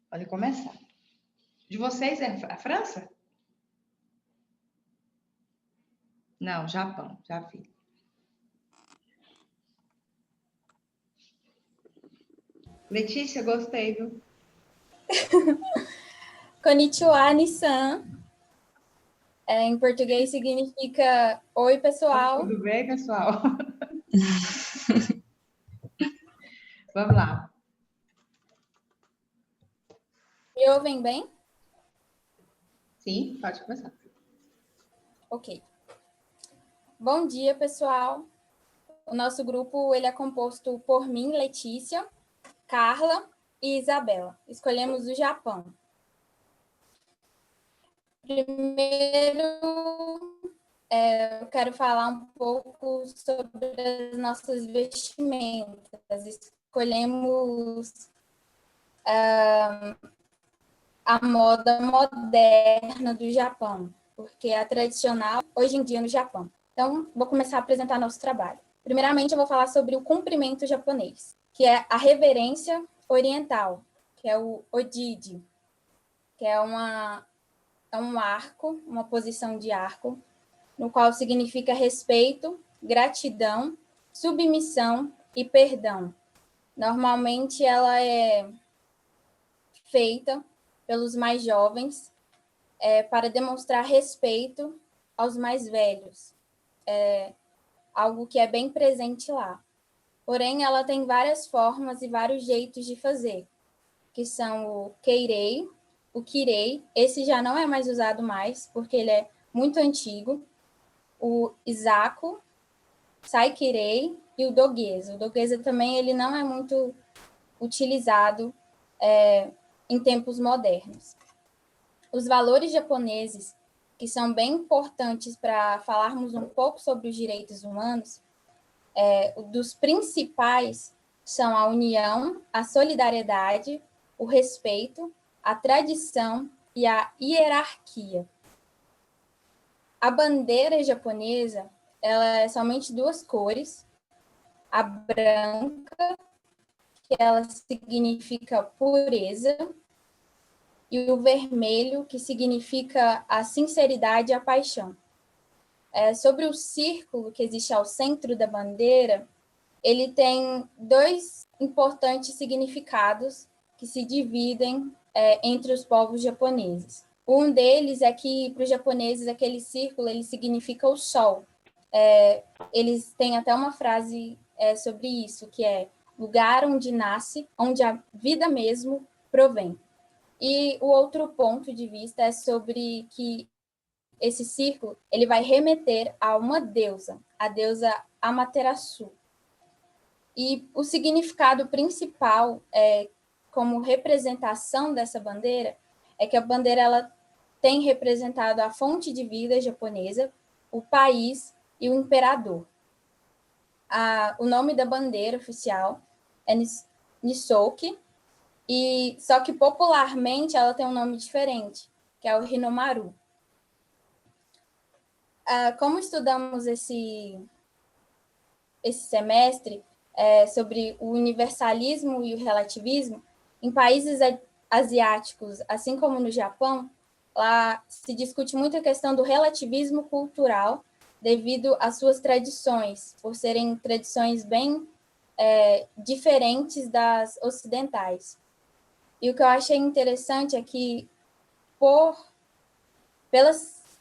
Pode começar. De vocês é a França? Não, Japão, já vi. Letícia, gostei, viu? Konnichiwa, Nissan. Em português significa oi, pessoal. Tudo bem, pessoal? Vamos lá. Me ouvem bem? Sim, pode começar. Ok. Bom dia, pessoal. O nosso grupo ele é composto por mim, Letícia, Carla e Isabela. Escolhemos o Japão. Primeiro, eu quero falar um pouco sobre as nossas vestimentas. Escolhemos a moda moderna do Japão, porque é a tradicional hoje em dia no Japão. Então, vou começar a apresentar nosso trabalho. Primeiramente, eu vou falar sobre o cumprimento japonês, que é a reverência oriental, que é o Odiji, que é um arco, uma posição de arco, no qual significa respeito, gratidão, submissão e perdão. Normalmente, ela é feita pelos mais jovens para demonstrar respeito aos mais velhos. É algo que é bem presente lá. Porém, ela tem várias formas e vários jeitos de fazer, que são o keirei, o kirei, esse já não é mais usado mais, porque ele é muito antigo, o izaku, saikirei e o doguesa. O doguesa também ele não é muito utilizado em tempos modernos. Os valores japoneses, que são bem importantes para falarmos um pouco sobre os direitos humanos, dos principais são a união, a solidariedade, o respeito, a tradição e a hierarquia. A bandeira japonesa ela é somente duas cores, a branca, que ela significa pureza, e o vermelho, que significa a sinceridade e a paixão. Sobre o círculo que existe ao centro da bandeira, ele tem dois importantes significados que se dividem entre os povos japoneses. Um deles é que, para os japoneses, aquele círculo ele significa o sol. Eles têm até uma frase sobre isso, que é lugar onde nasce, onde a vida mesmo provém. E o outro ponto de vista é sobre que esse círculo ele vai remeter a uma deusa, a deusa Amaterasu. E o significado principal, como representação dessa bandeira, é que a bandeira ela tem representado a fonte de vida japonesa, o país e o imperador. O nome da bandeira oficial é Nisouki, só que popularmente ela tem um nome diferente, que é o Hinomaru. Como estudamos esse semestre sobre o universalismo e o relativismo, em países asiáticos, assim como no Japão, lá se discute muito a questão do relativismo cultural devido às suas tradições, por serem tradições bem diferentes das ocidentais. E o que eu achei interessante é que, pela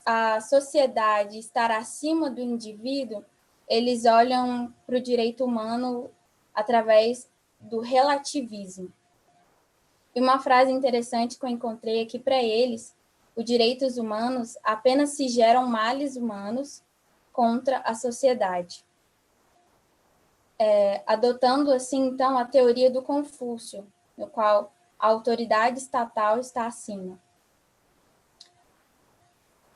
a sociedade estar acima do indivíduo, eles olham para o direito humano através do relativismo. E uma frase interessante que eu encontrei é que, para eles, os direitos humanos apenas se geram males humanos contra a sociedade. Adotando, assim, então, a teoria do Confúcio, no qual a autoridade estatal está acima.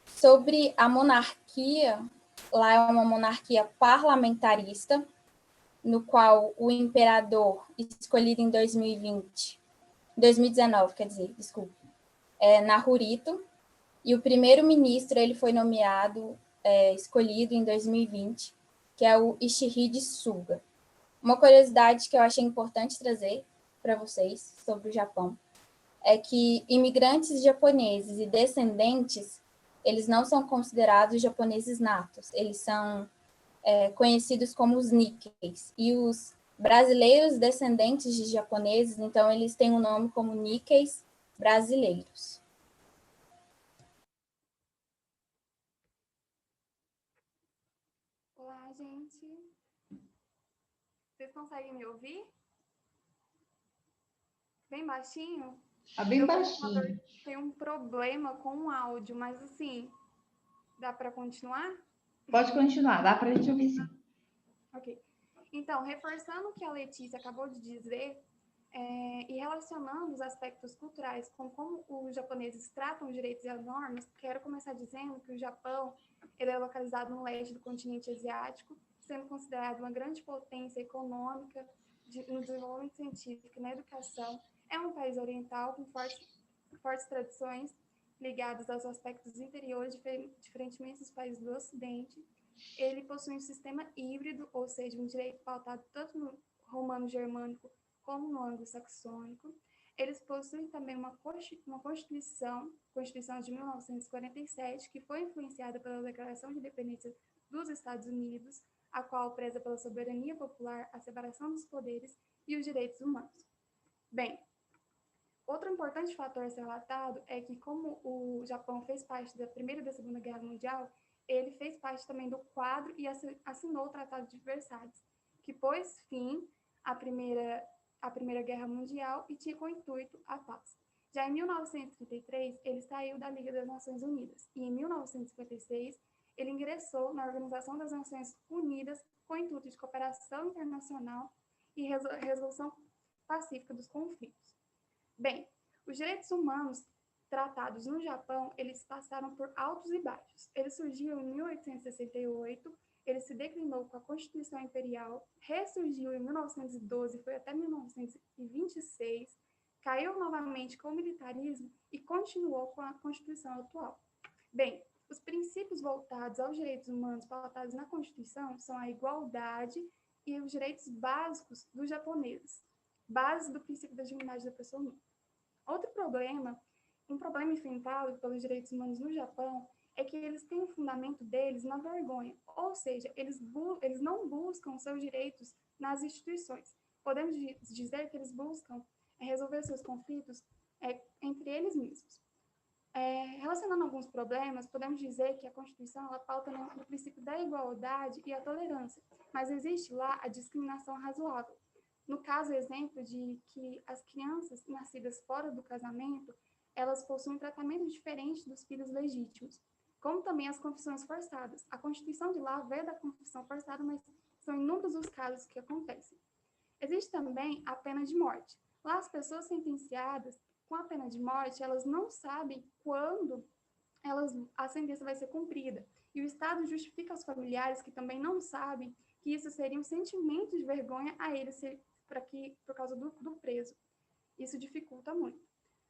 Sobre a monarquia, lá é uma monarquia parlamentarista, no qual o imperador, escolhido em 2019, quer dizer, desculpe, é Naruhito, e o primeiro-ministro ele foi nomeado, escolhido em 2020, que é o Yoshihide Suga. Uma curiosidade que eu achei importante trazer para vocês sobre o Japão é que imigrantes japoneses e descendentes, eles não são considerados japoneses natos, eles são conhecidos como os Nikkeis. E os brasileiros descendentes de japoneses, então, eles têm um nome como Nikkeis brasileiros. Olá, gente. Vocês conseguem me ouvir? Bem baixinho? Tá bem baixinho. Tem um problema com o áudio, mas assim, dá para continuar? Pode continuar, dá para a gente ouvir sim. Ok. Então, reforçando o que a Letícia acabou de dizer, e relacionando os aspectos culturais com como os japoneses tratam os direitos e as normas, quero começar dizendo que o Japão ele é localizado no leste do continente asiático, sendo considerado uma grande potência econômica no desenvolvimento científico e na educação. É um país oriental com fortes tradições ligadas aos aspectos interiores, diferentemente dos países do Ocidente. Ele possui um sistema híbrido, ou seja, um direito pautado tanto no romano-germânico como no anglo-saxônico. Eles possuem também uma Constituição de 1947, que foi influenciada pela Declaração de Independência dos Estados Unidos, a qual preza pela soberania popular, a separação dos poderes e os direitos humanos. Bem, outro importante fator a ser relatado é que, como o Japão fez parte da Primeira e da Segunda Guerra Mundial, ele fez parte também do quadro e assinou o Tratado de Versalhes, que pôs fim à Primeira Guerra Mundial e tinha como intuito a paz. Já em 1933, ele saiu da Liga das Nações Unidas e, em 1956, ele ingressou na Organização das Nações Unidas com o intuito de cooperação internacional e resolução pacífica dos conflitos. Bem, os direitos humanos tratados no Japão, eles passaram por altos e baixos. Ele surgiu em 1868, ele se declinou com a Constituição Imperial, ressurgiu em 1912, foi até 1926, caiu novamente com o militarismo e continuou com a Constituição atual. Bem, os princípios voltados aos direitos humanos pautados na Constituição são a igualdade e os direitos básicos dos japoneses, base do princípio da dignidade da pessoa humana. Um problema enfrentado pelos direitos humanos no Japão é que eles têm o fundamento deles na vergonha, ou seja, eles não buscam seus direitos nas instituições. Podemos dizer que eles buscam resolver seus conflitos entre eles mesmos. Relacionando alguns problemas, podemos dizer que a Constituição ela pauta no princípio da igualdade e a tolerância, mas existe lá a discriminação razoável. No caso, exemplo de que as crianças nascidas fora do casamento, elas possuem tratamento diferente dos filhos legítimos, como também as confissões forçadas. A Constituição de lá vê da confissão forçada, mas são inúmeros os casos que acontecem. Existe também a pena de morte. Lá, as pessoas sentenciadas com a pena de morte, elas não sabem quando a sentença vai ser cumprida. E o Estado justifica aos familiares que também não sabem que isso seria um sentimento de vergonha a eles por causa do preso. Isso dificulta muito.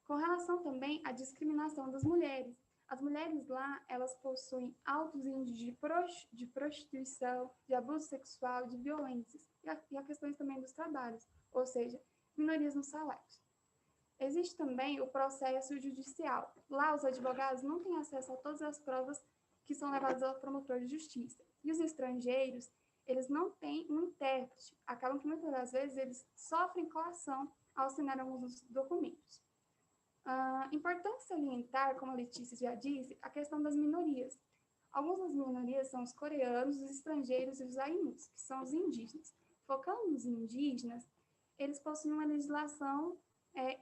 Com relação também à discriminação das mulheres. As mulheres lá, elas possuem altos índices de prostituição, de abuso sexual, de violências, e a questões também dos trabalhos, ou seja, minorias nos salários. Existe também o processo judicial. Lá, os advogados não têm acesso a todas as provas que são levadas ao promotor de justiça. E os estrangeiros, eles não têm um intérprete. Acabam que, muitas das vezes, eles sofrem coação ao assinar alguns documentos. Importante salientar, como a Letícia já disse, a questão das minorias. Algumas das minorias são os coreanos, os estrangeiros e os ainuns, que são os indígenas. Focando nos indígenas, eles possuem uma legislação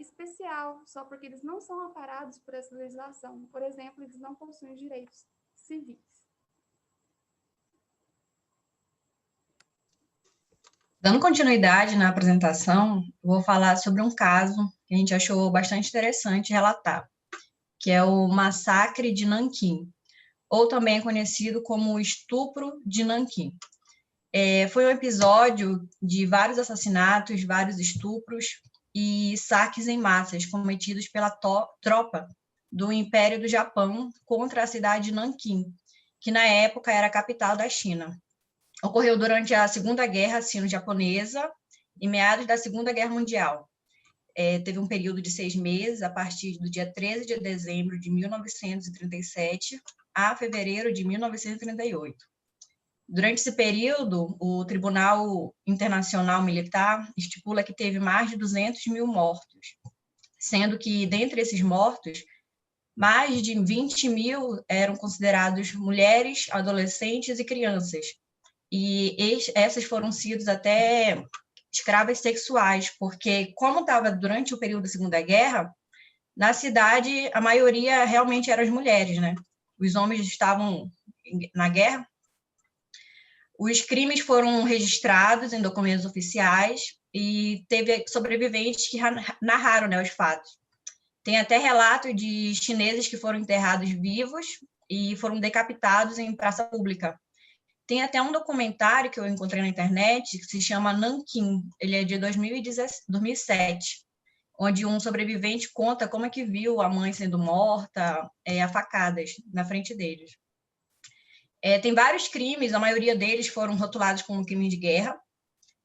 especial, só porque eles não são amparados por essa legislação. Por exemplo, eles não possuem direitos civis. Dando continuidade na apresentação, vou falar sobre um caso que a gente achou bastante interessante relatar, que é o massacre de Nanquim, ou também conhecido como o estupro de Nanquim. Foi um episódio de vários assassinatos, vários estupros e saques em massas cometidos pela tropa do Império do Japão contra a cidade de Nanquim, que na época era a capital da China. Ocorreu durante a Segunda Guerra Sino-Japonesa e meados da Segunda Guerra Mundial. teve um período de 6 meses, a partir do dia 13 de dezembro de 1937 a fevereiro de 1938. Durante esse período, o Tribunal Internacional Militar estipula que teve mais de 200 mil mortos, sendo que, dentre esses mortos, mais de 20 mil eram considerados mulheres, adolescentes e crianças. E essas foram sido até escravas sexuais, porque, como estava durante o período da Segunda Guerra, na cidade, a maioria realmente eram as mulheres, né? Os homens estavam na guerra. Os crimes foram registrados em documentos oficiais e teve sobreviventes que narraram, né, os fatos. Tem até relato de chineses que foram enterrados vivos e foram decapitados em praça pública. Tem até um documentário que eu encontrei na internet que se chama Nanquim, ele é de 2007, onde um sobrevivente conta como é que viu a mãe sendo morta a facadas na frente deles. Tem vários crimes, a maioria deles foram rotulados como crime de guerra,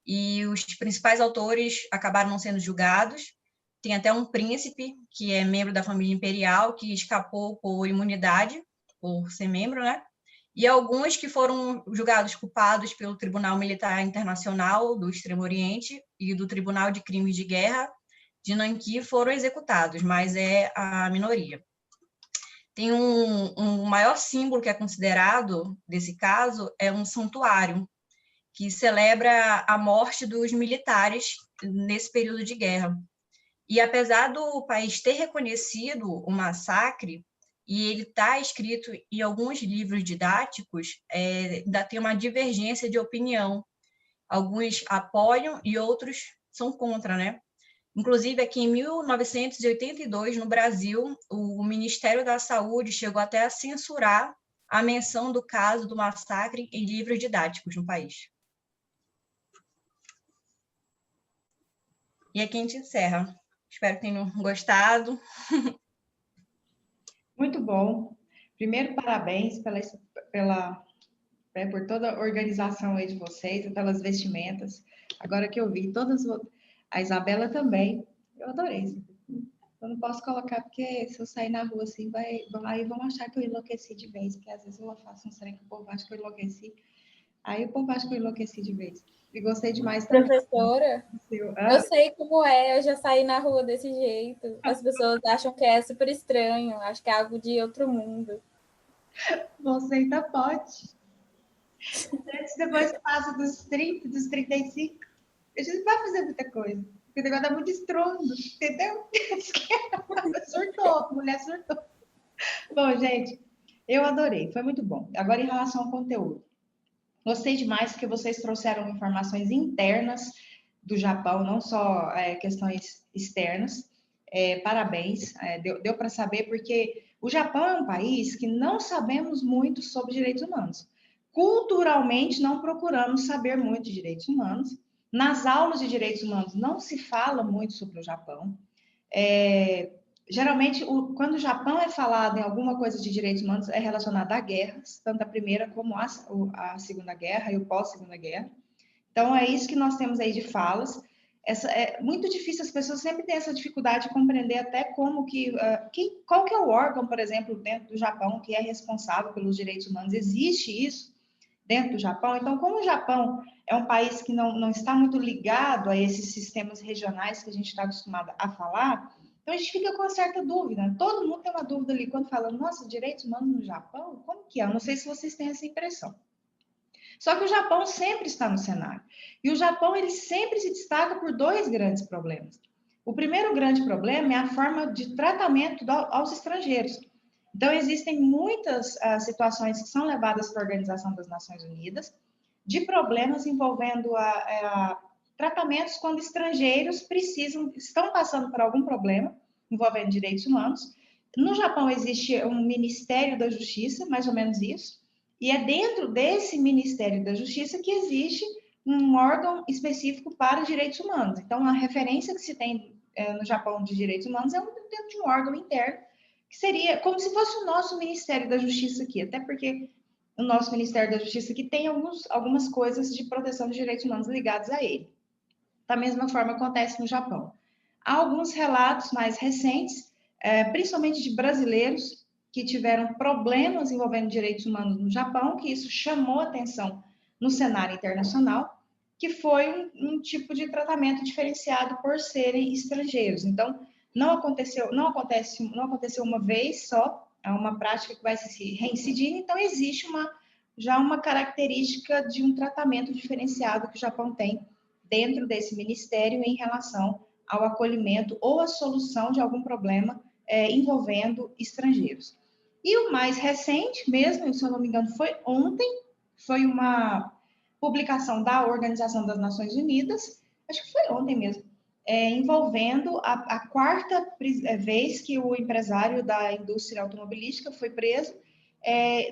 e os principais autores acabaram não sendo julgados. Tem até um príncipe, que é membro da família imperial, que escapou por imunidade, por ser membro, né? E alguns que foram julgados culpados pelo Tribunal Militar Internacional do Extremo Oriente e do Tribunal de Crimes de Guerra de Nanquim foram executados, mas é a minoria. Tem um maior símbolo que é considerado desse caso, é um santuário, que celebra a morte dos militares nesse período de guerra. E apesar do país ter reconhecido o massacre, e ele está escrito em alguns livros didáticos, ainda tem uma divergência de opinião. Alguns apoiam e outros são contra, né? Inclusive, aqui em 1982, no Brasil, o Ministério da Saúde chegou até a censurar a menção do caso do massacre em livros didáticos no país. E aqui a gente encerra. Espero que tenham gostado. Muito bom. Primeiro, parabéns por toda a organização aí de vocês, pelas vestimentas. Agora que eu vi todas, a Isabela também, eu adorei. Eu não posso colocar, porque se eu sair na rua assim, aí vão achar que eu enlouqueci de vez, porque às vezes eu faço um trem que o povo acha que eu enlouqueci. Aí o povo acha que eu enlouqueci de vez. E gostei demais também. Professora, eu sei como é, eu já saí na rua desse jeito. As pessoas acham que é super estranho, acho que é algo de outro mundo. Você ainda pode. Depois que passa dos 30, dos 35, a gente vai fazer muita coisa. Porque o negócio dá muito estrondo, entendeu? Surtou, a mulher surtou. Bom, gente, eu adorei, foi muito bom. Agora, em relação ao conteúdo. Gostei demais porque vocês trouxeram informações internas do Japão, não só questões externas. Parabéns, deu para saber, porque o Japão é um país que não sabemos muito sobre direitos humanos. Culturalmente, não procuramos saber muito de direitos humanos. Nas aulas de direitos humanos, não se fala muito sobre o Japão. Geralmente, quando o Japão é falado em alguma coisa de direitos humanos, é relacionado a guerras, tanto a Primeira como a Segunda Guerra e o pós-Segunda Guerra. Então, é isso que nós temos aí de falas. É muito difícil, as pessoas sempre têm essa dificuldade de compreender até como qual que é o órgão, por exemplo, dentro do Japão, que é responsável pelos direitos humanos. Existe isso dentro do Japão? Então, como o Japão é um país que não está muito ligado a esses sistemas regionais que a gente está acostumado a falar, então a gente fica com uma certa dúvida. Todo mundo tem uma dúvida ali quando fala, nossa, direitos humanos no Japão? Como que é? Eu não sei se vocês têm essa impressão. Só que o Japão sempre está no cenário. E o Japão, ele sempre se destaca por dois grandes problemas. O primeiro grande problema é a forma de tratamento aos estrangeiros. Então, existem muitas situações que são levadas para a Organização das Nações Unidas de problemas envolvendo tratamentos quando estrangeiros estão passando por algum problema envolvendo direitos humanos. No Japão existe um Ministério da Justiça, mais ou menos isso, e é dentro desse Ministério da Justiça que existe um órgão específico para direitos humanos. Então, a referência que se tem no Japão de direitos humanos é dentro de um órgão interno, que seria como se fosse o nosso Ministério da Justiça aqui, até porque o nosso Ministério da Justiça aqui tem algumas coisas de proteção de direitos humanos ligadas a ele. Da mesma forma acontece no Japão. Há alguns relatos mais recentes, principalmente de brasileiros que tiveram problemas envolvendo direitos humanos no Japão, que isso chamou atenção no cenário internacional, que foi um tipo de tratamento diferenciado por serem estrangeiros. Então, não aconteceu uma vez só, é uma prática que vai se reincidir, então existe já uma característica de um tratamento diferenciado que o Japão tem dentro desse ministério em relação ao acolhimento ou à solução de algum problema envolvendo estrangeiros. E o mais recente, mesmo, se eu não me engano, foi ontem, foi uma publicação da Organização das Nações Unidas, acho que foi ontem mesmo, envolvendo a quarta vez que o empresário da indústria automobilística foi preso.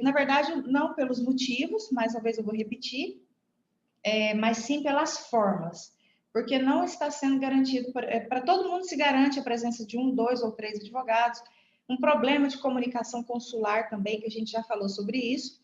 Na verdade, não pelos motivos, mais uma vez eu vou repetir, mas sim pelas formas, porque não está sendo garantido, para todo mundo se garante a presença de 1, 2 ou 3 advogados, um problema de comunicação consular também, que a gente já falou sobre isso,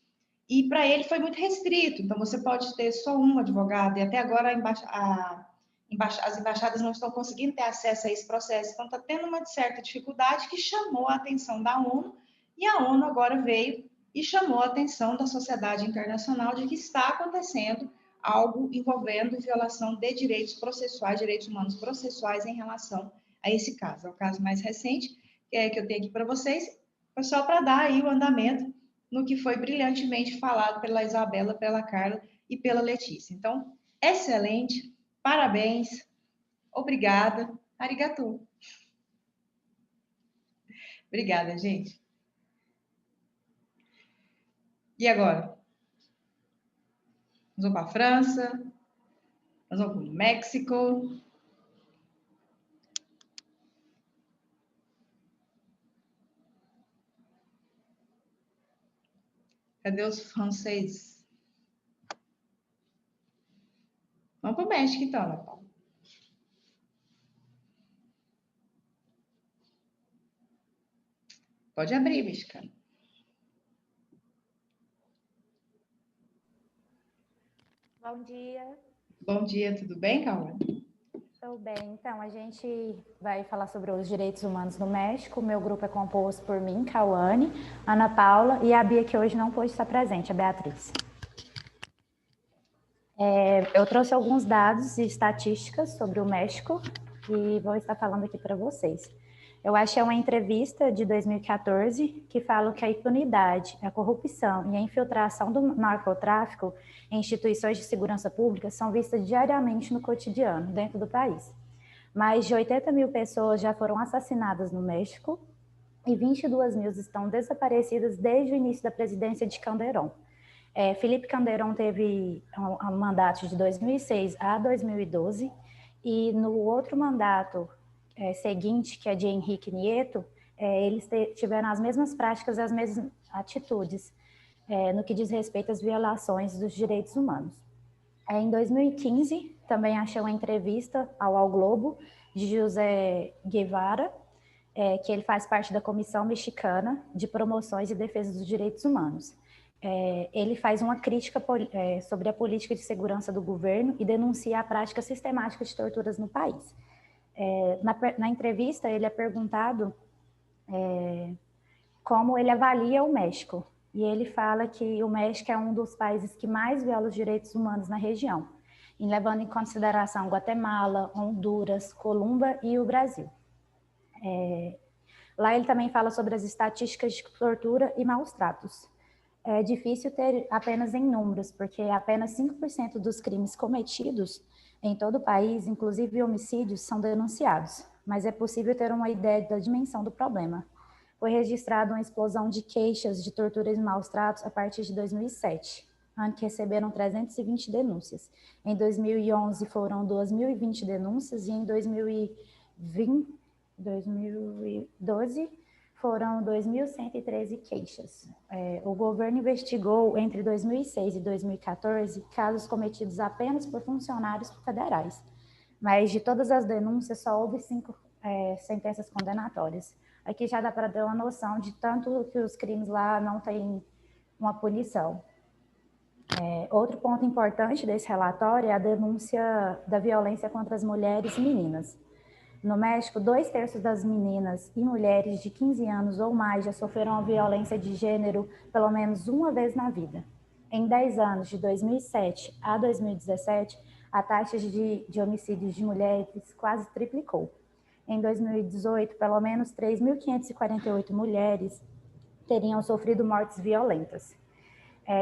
e para ele foi muito restrito, então você pode ter só um advogado, e até agora as embaixadas não estão conseguindo ter acesso a esse processo, então está tendo uma certa dificuldade que chamou a atenção da ONU, e a ONU agora veio e chamou a atenção da sociedade internacional de que está acontecendo algo envolvendo violação de direitos processuais, direitos humanos processuais em relação a esse caso. É o caso mais recente que eu tenho aqui para vocês, foi só para dar aí o andamento no que foi brilhantemente falado pela Isabela, pela Carla e pela Letícia. Então, excelente, parabéns, obrigada, arigatou. Obrigada, gente. E agora? Nós vamos para a França, nós vamos para o México. Cadê os franceses? Vamos para o México, então, Ana Paula. Pode abrir, mexicano. Bom dia. Bom dia, tudo bem, Cauane? Estou bem. Então, a gente vai falar sobre os direitos humanos no México. O meu grupo é composto por mim, Cauane, Ana Paula e a Bia, que hoje não pôde estar presente, a Beatriz. Eu trouxe alguns dados e estatísticas sobre o México e vou estar falando aqui para vocês. Eu achei uma entrevista de 2014 que fala que a impunidade, a corrupção e a infiltração do narcotráfico em instituições de segurança pública são vistas diariamente no cotidiano, dentro do país. Mais de 80 mil pessoas já foram assassinadas no México e 22 mil estão desaparecidas desde o início da presidência de Calderón. Felipe Calderón teve um mandato de 2006 a 2012 e no outro mandato seguinte, que é de Henrique Nieto, eles tiveram as mesmas práticas, as mesmas atitudes no que diz respeito às violações dos direitos humanos. Em 2015, também achei uma entrevista ao Globo de José Guevara, que ele faz parte da Comissão Mexicana de Promoções e Defesa dos Direitos Humanos. Ele faz uma crítica sobre a política de segurança do governo e denuncia a prática sistemática de torturas no país. Na entrevista, ele é perguntado como ele avalia o México, e ele fala que o México é um dos países que mais viola os direitos humanos na região, levando em consideração Guatemala, Honduras, Colômbia e o Brasil. Lá ele também fala sobre as estatísticas de tortura e maus tratos. É difícil ter apenas em números, porque apenas 5% dos crimes cometidos em todo o país, inclusive homicídios, são denunciados, mas é possível ter uma ideia da dimensão do problema. Foi registrada uma explosão de queixas de torturas e maus tratos a partir de 2007, ano que receberam 320 denúncias. Em 2011 foram 2.020 denúncias e em 2012 foram 2.113 queixas. O governo investigou entre 2006 e 2014 casos cometidos apenas por funcionários federais, mas de todas as denúncias só houve 5 sentenças condenatórias. Aqui já dá para dar uma noção de tanto que os crimes lá não têm uma punição. Outro ponto importante desse relatório é a denúncia da violência contra as mulheres e meninas. No México, 2/3 das meninas e mulheres de 15 anos ou mais já sofreram a violência de gênero pelo menos uma vez na vida. Em 10 anos, de 2007 a 2017, a taxa de homicídios de mulheres quase triplicou. Em 2018, pelo menos 3.548 mulheres teriam sofrido mortes violentas.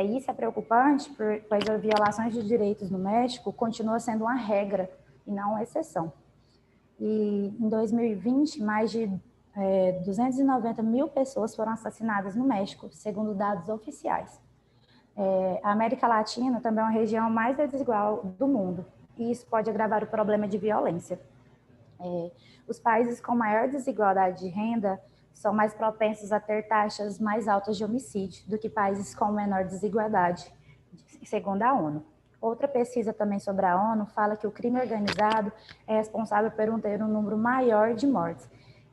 Isso é preocupante, pois as violações de direitos no México continua sendo uma regra e não uma exceção. E em 2020, mais de 290 mil pessoas foram assassinadas no México, segundo dados oficiais. A América Latina também é uma região mais desigual do mundo, e isso pode agravar o problema de violência. Os países com maior desigualdade de renda são mais propensos a ter taxas mais altas de homicídio do que países com menor desigualdade, segundo a ONU. Outra pesquisa também sobre a ONU fala que o crime organizado é responsável por ter um número maior de mortes,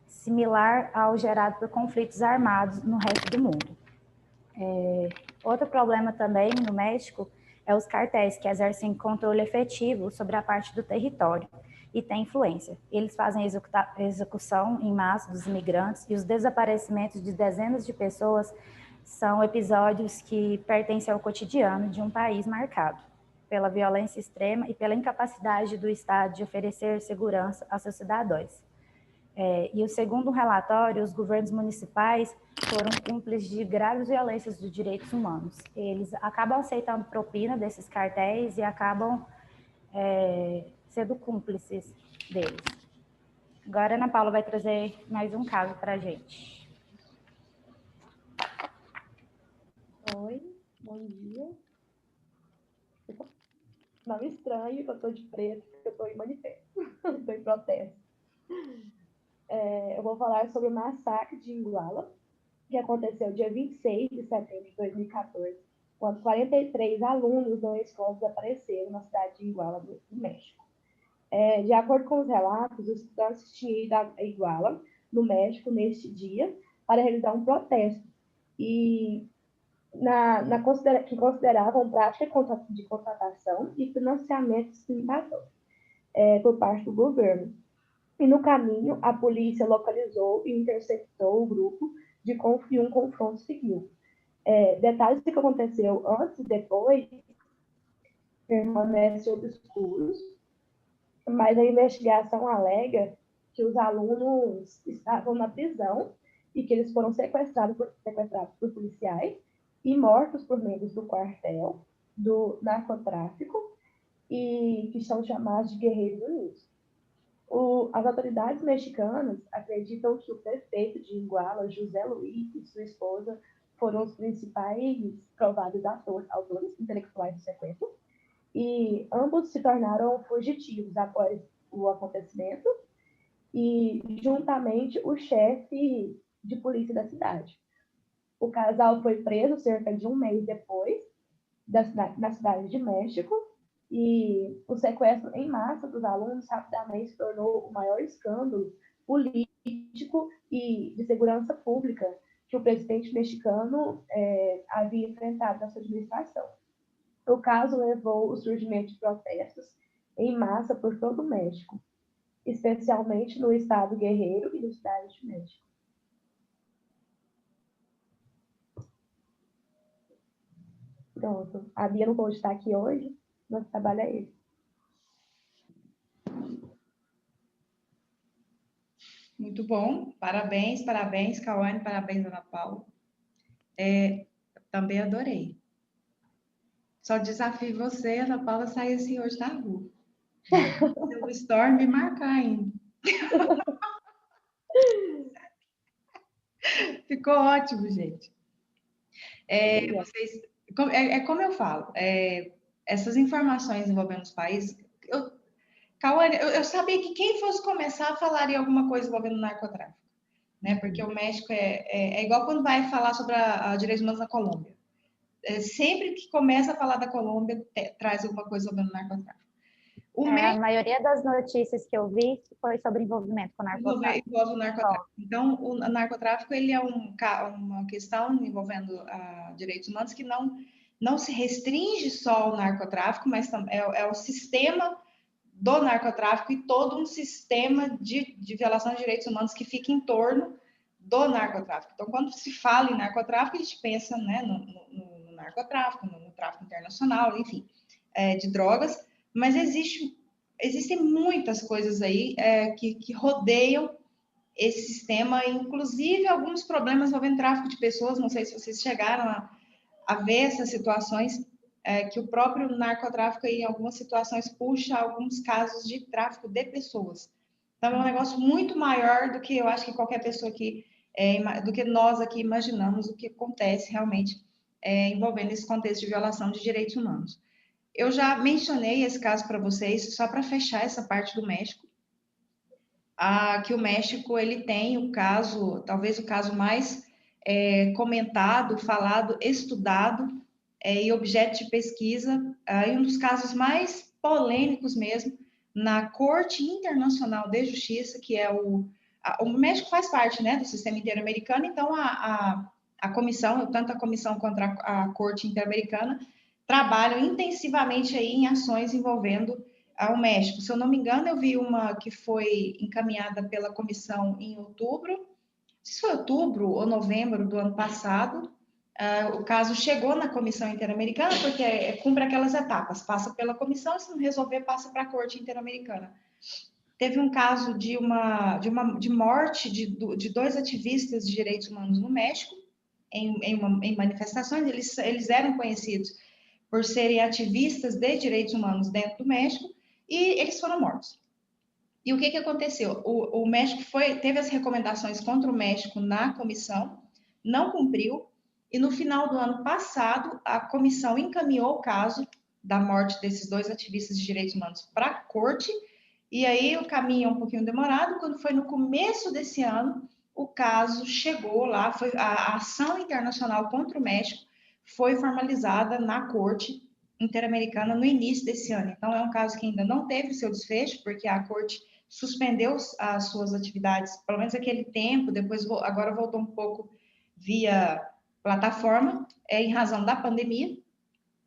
similar ao gerado por conflitos armados no resto do mundo. Outro problema também no México é os cartéis, que exercem controle efetivo sobre a parte do território e têm influência. Eles fazem execução em massa dos imigrantes e os desaparecimentos de dezenas de pessoas são episódios que pertencem ao cotidiano de um país marcado pela violência extrema e pela incapacidade do Estado de oferecer segurança aos seus cidadãos. E o segundo relatório, os governos municipais foram cúmplices de graves violências dos direitos humanos. Eles acabam aceitando propina desses cartéis e acabam sendo cúmplices deles. Agora a Ana Paula vai trazer mais um caso para a gente. Oi, bom dia. Não estranho que eu estou de preto, porque eu estou em manifesto, estou em protesto. Eu vou falar sobre o massacre de Iguala, que aconteceu dia 26 de setembro de 2014, quando 43 alunos da escola desapareceram na cidade de Iguala, no México. De acordo com os relatos, os estudantes tinham ido a Iguala, no México, neste dia, para realizar um protesto, e que consideravam prática de contratação e financiamento discriminatório por parte do governo. E no caminho, a polícia localizou e interceptou o grupo e um confronto seguiu. Detalhes do que aconteceu antes e depois permanecem obscuros, mas a investigação alega que os alunos estavam na prisão e que eles foram sequestrados por policiais e mortos por membros do quartel do narcotráfico e que são chamados de Guerreiros Unidos. As autoridades mexicanas acreditam que o prefeito de Iguala, José Luis, e sua esposa foram os principais prováveis autores intelectuais do sequestro, e ambos se tornaram fugitivos após o acontecimento, e juntamente o chefe de polícia da cidade. O casal foi preso cerca de um mês depois na cidade de México, e o sequestro em massa dos alunos rapidamente se tornou o maior escândalo político e de segurança pública que o presidente mexicano havia enfrentado na sua administração. O caso levou ao surgimento de protestos em massa por todo o México, especialmente no estado Guerreiro e no estado de México. Pronto. A Bia não pôde estar aqui hoje, nosso trabalho é esse. Muito bom. Parabéns, Cauane, parabéns, Ana Paula. Também adorei. Só desafio você, Ana Paula, sair assim hoje na rua. Se o Storm me marcar ainda. Ficou ótimo, gente. Como eu falo, essas informações envolvendo os países. Cauane, eu sabia que quem fosse começar falaria alguma coisa envolvendo o narcotráfico, né? Porque o México é igual quando vai falar sobre a direitos humanos na Colômbia. Sempre que começa a falar da Colômbia, traz alguma coisa envolvendo o narcotráfico. A maioria das notícias que eu vi foi sobre envolvimento com o narcotráfico. Envolve o narcotráfico. Então, o narcotráfico ele é uma questão envolvendo direitos humanos que não se restringe só ao narcotráfico, mas é o sistema do narcotráfico e todo um sistema de violação de direitos humanos que fica em torno do narcotráfico. Então, quando se fala em narcotráfico, a gente pensa, né, no narcotráfico, no tráfico internacional, enfim, de drogas, mas existem muitas coisas aí que rodeiam esse sistema, inclusive alguns problemas envolvendo tráfico de pessoas. Não sei se vocês chegaram a ver essas situações, que o próprio narcotráfico, em algumas situações, puxa alguns casos de tráfico de pessoas. Então, é um negócio muito maior do que eu acho que qualquer pessoa aqui, do que nós aqui imaginamos o que acontece realmente envolvendo esse contexto de violação de direitos humanos. Eu já mencionei esse caso para vocês, só para fechar essa parte do México, que o México ele tem o caso, talvez o caso mais comentado, falado, estudado e objeto de pesquisa, e um dos casos mais polêmicos mesmo, na Corte Internacional de Justiça, que é o México faz parte, né, do sistema interamericano, então a comissão, tanto a comissão quanto a Corte Interamericana, trabalham intensivamente aí em ações envolvendo o México. Se eu não me engano, eu vi uma que foi encaminhada pela comissão em outubro, não sei se foi outubro ou novembro do ano passado. O caso chegou na Comissão Interamericana, porque cumpre aquelas etapas, passa pela comissão, se não resolver, passa para a Corte Interamericana. Teve um caso de morte de 2 ativistas de direitos humanos no México, em manifestações. Eles eram conhecidos por serem ativistas de direitos humanos dentro do México, e eles foram mortos. E o que aconteceu? O México teve as recomendações contra o México na comissão, não cumpriu, e no final do ano passado, a comissão encaminhou o caso da morte desses 2 ativistas de direitos humanos para a corte, e aí o caminho é um pouquinho demorado. Quando foi no começo desse ano, o caso chegou lá, a ação internacional contra o México foi formalizada na Corte Interamericana no início desse ano. Então, é um caso que ainda não teve o seu desfecho, porque a Corte suspendeu as suas atividades, pelo menos aquele tempo, depois agora voltou um pouco via plataforma, em razão da pandemia,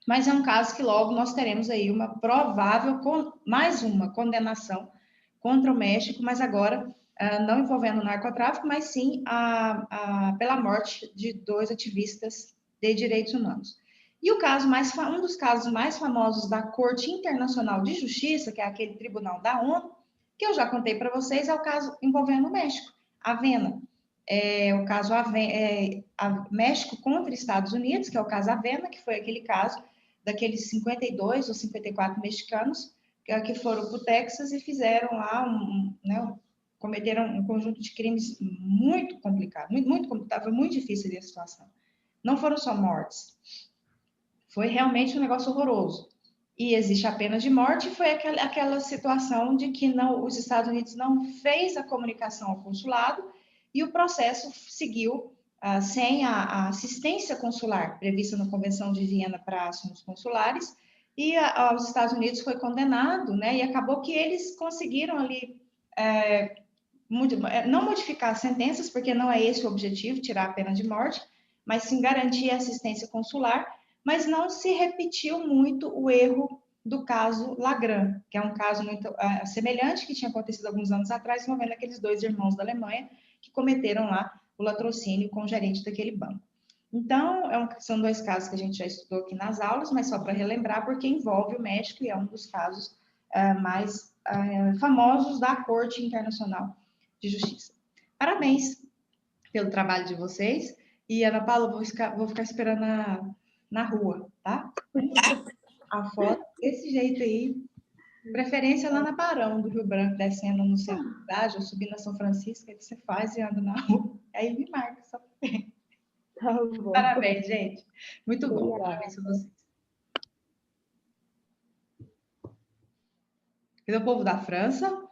mas é um caso que logo nós teremos aí uma provável, mais uma condenação contra o México, mas agora não envolvendo o narcotráfico, mas sim pela morte de 2 ativistas de direitos humanos. E um dos casos mais famosos da Corte Internacional de Justiça, que é aquele tribunal da ONU, que eu já contei para vocês, é o caso envolvendo o México, Avena. O caso México contra Estados Unidos, que é o caso Avena, que foi aquele caso daqueles 52 ou 54 mexicanos que foram para o Texas e fizeram lá cometeram um conjunto de crimes muito complicado, muito complicado, foi muito difícil a situação. Não foram só mortes, foi realmente um negócio horroroso. E existe a pena de morte, foi aquela situação de que os Estados Unidos não fez a comunicação ao consulado e o processo seguiu sem a assistência consular prevista na Convenção de Viena para assuntos consulares, e os Estados Unidos foi condenado, né? E acabou que eles conseguiram ali não modificar as sentenças, porque não é esse o objetivo, tirar a pena de morte, mas sim garantir a assistência consular, mas não se repetiu muito o erro do caso Lagran, que é um caso muito semelhante, que tinha acontecido alguns anos atrás, envolvendo aqueles 2 irmãos da Alemanha que cometeram lá o latrocínio com o gerente daquele banco. Então, são 2 casos que a gente já estudou aqui nas aulas, mas só para relembrar, porque envolve o México e é um dos casos mais famosos da Corte Internacional de Justiça. Parabéns pelo trabalho de vocês. E, Ana Paula, vou ficar esperando na rua, tá? A foto desse jeito aí. Preferência lá na Barão do Rio Branco, descendo no centro da cidade, ou subindo na São Francisco, aí você faz e anda na rua. Aí me marca, só Tá bom. Parabéns, gente. Muito bom. Obrigada. Parabéns para vocês. E do povo da França?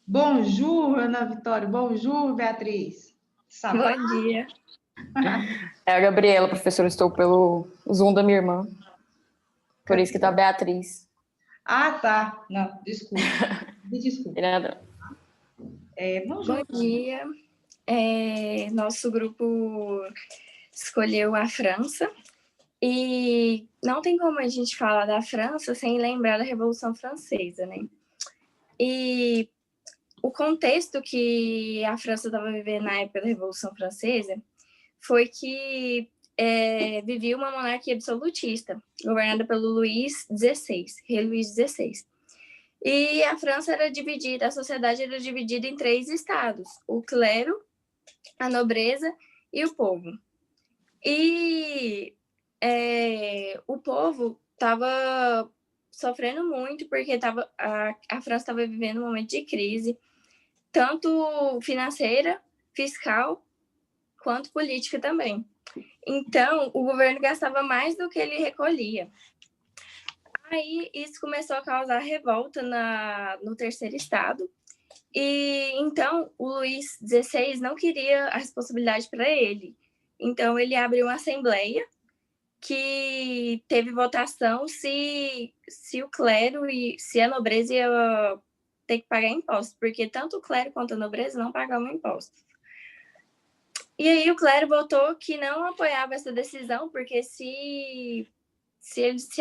Bonjour, Ana Vitória. Bonjour, Beatriz. Bom dia. É a Gabriela, professora. Estou pelo Zoom da minha irmã. Por isso que tá Beatriz. Ah, tá. Não, desculpa. Desculpa. Nada. Bonjour. Bom dia. Nosso grupo escolheu a França E não tem como a gente falar da França sem lembrar da Revolução Francesa, né? E o contexto que a França estava vivendo na época da Revolução Francesa foi que vivia uma monarquia absolutista, governada pelo Luís XVI, rei Luís XVI. E a França era dividida, a sociedade era dividida em 3 estados: o clero, a nobreza e o povo. E o povo estava sofrendo muito porque a França estava vivendo um momento de crise, tanto financeira, fiscal, quanto política também. Então, o governo gastava mais do que ele recolhia. Aí, isso começou a causar revolta no terceiro estado. E, então, o Luís XVI não queria a responsabilidade para ele. Então, ele abriu uma assembleia que teve votação se o clero e se a nobreza ia ter que pagar impostos, porque tanto o clero quanto a nobreza não pagavam impostos. E aí o clero votou que não apoiava essa decisão, porque se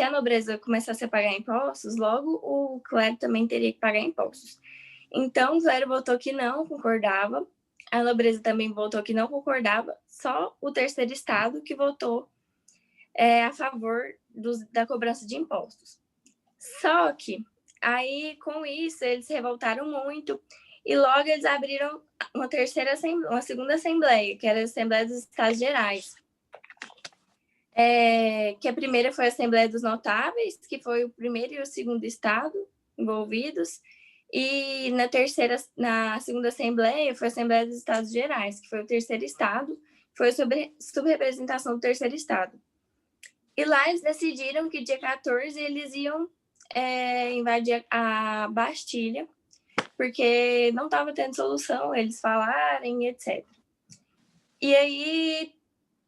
a nobreza começasse a pagar impostos, logo o clero também teria que pagar impostos. Então o clero votou que não concordava, a nobreza também votou que não concordava, só o terceiro estado que votou a favor da cobrança de impostos. Só que aí, com isso, eles se revoltaram muito e logo eles abriram uma segunda assembleia, que era a Assembleia dos Estados Gerais. Que a primeira foi a Assembleia dos Notáveis, que foi o primeiro e o segundo estado envolvidos, e na segunda Assembleia foi a Assembleia dos Estados Gerais, que foi o terceiro estado, foi a subrepresentação do terceiro estado. E lá eles decidiram que dia 14 eles iam invadir a Bastilha, porque não estava tendo solução, eles falarem, etc. E aí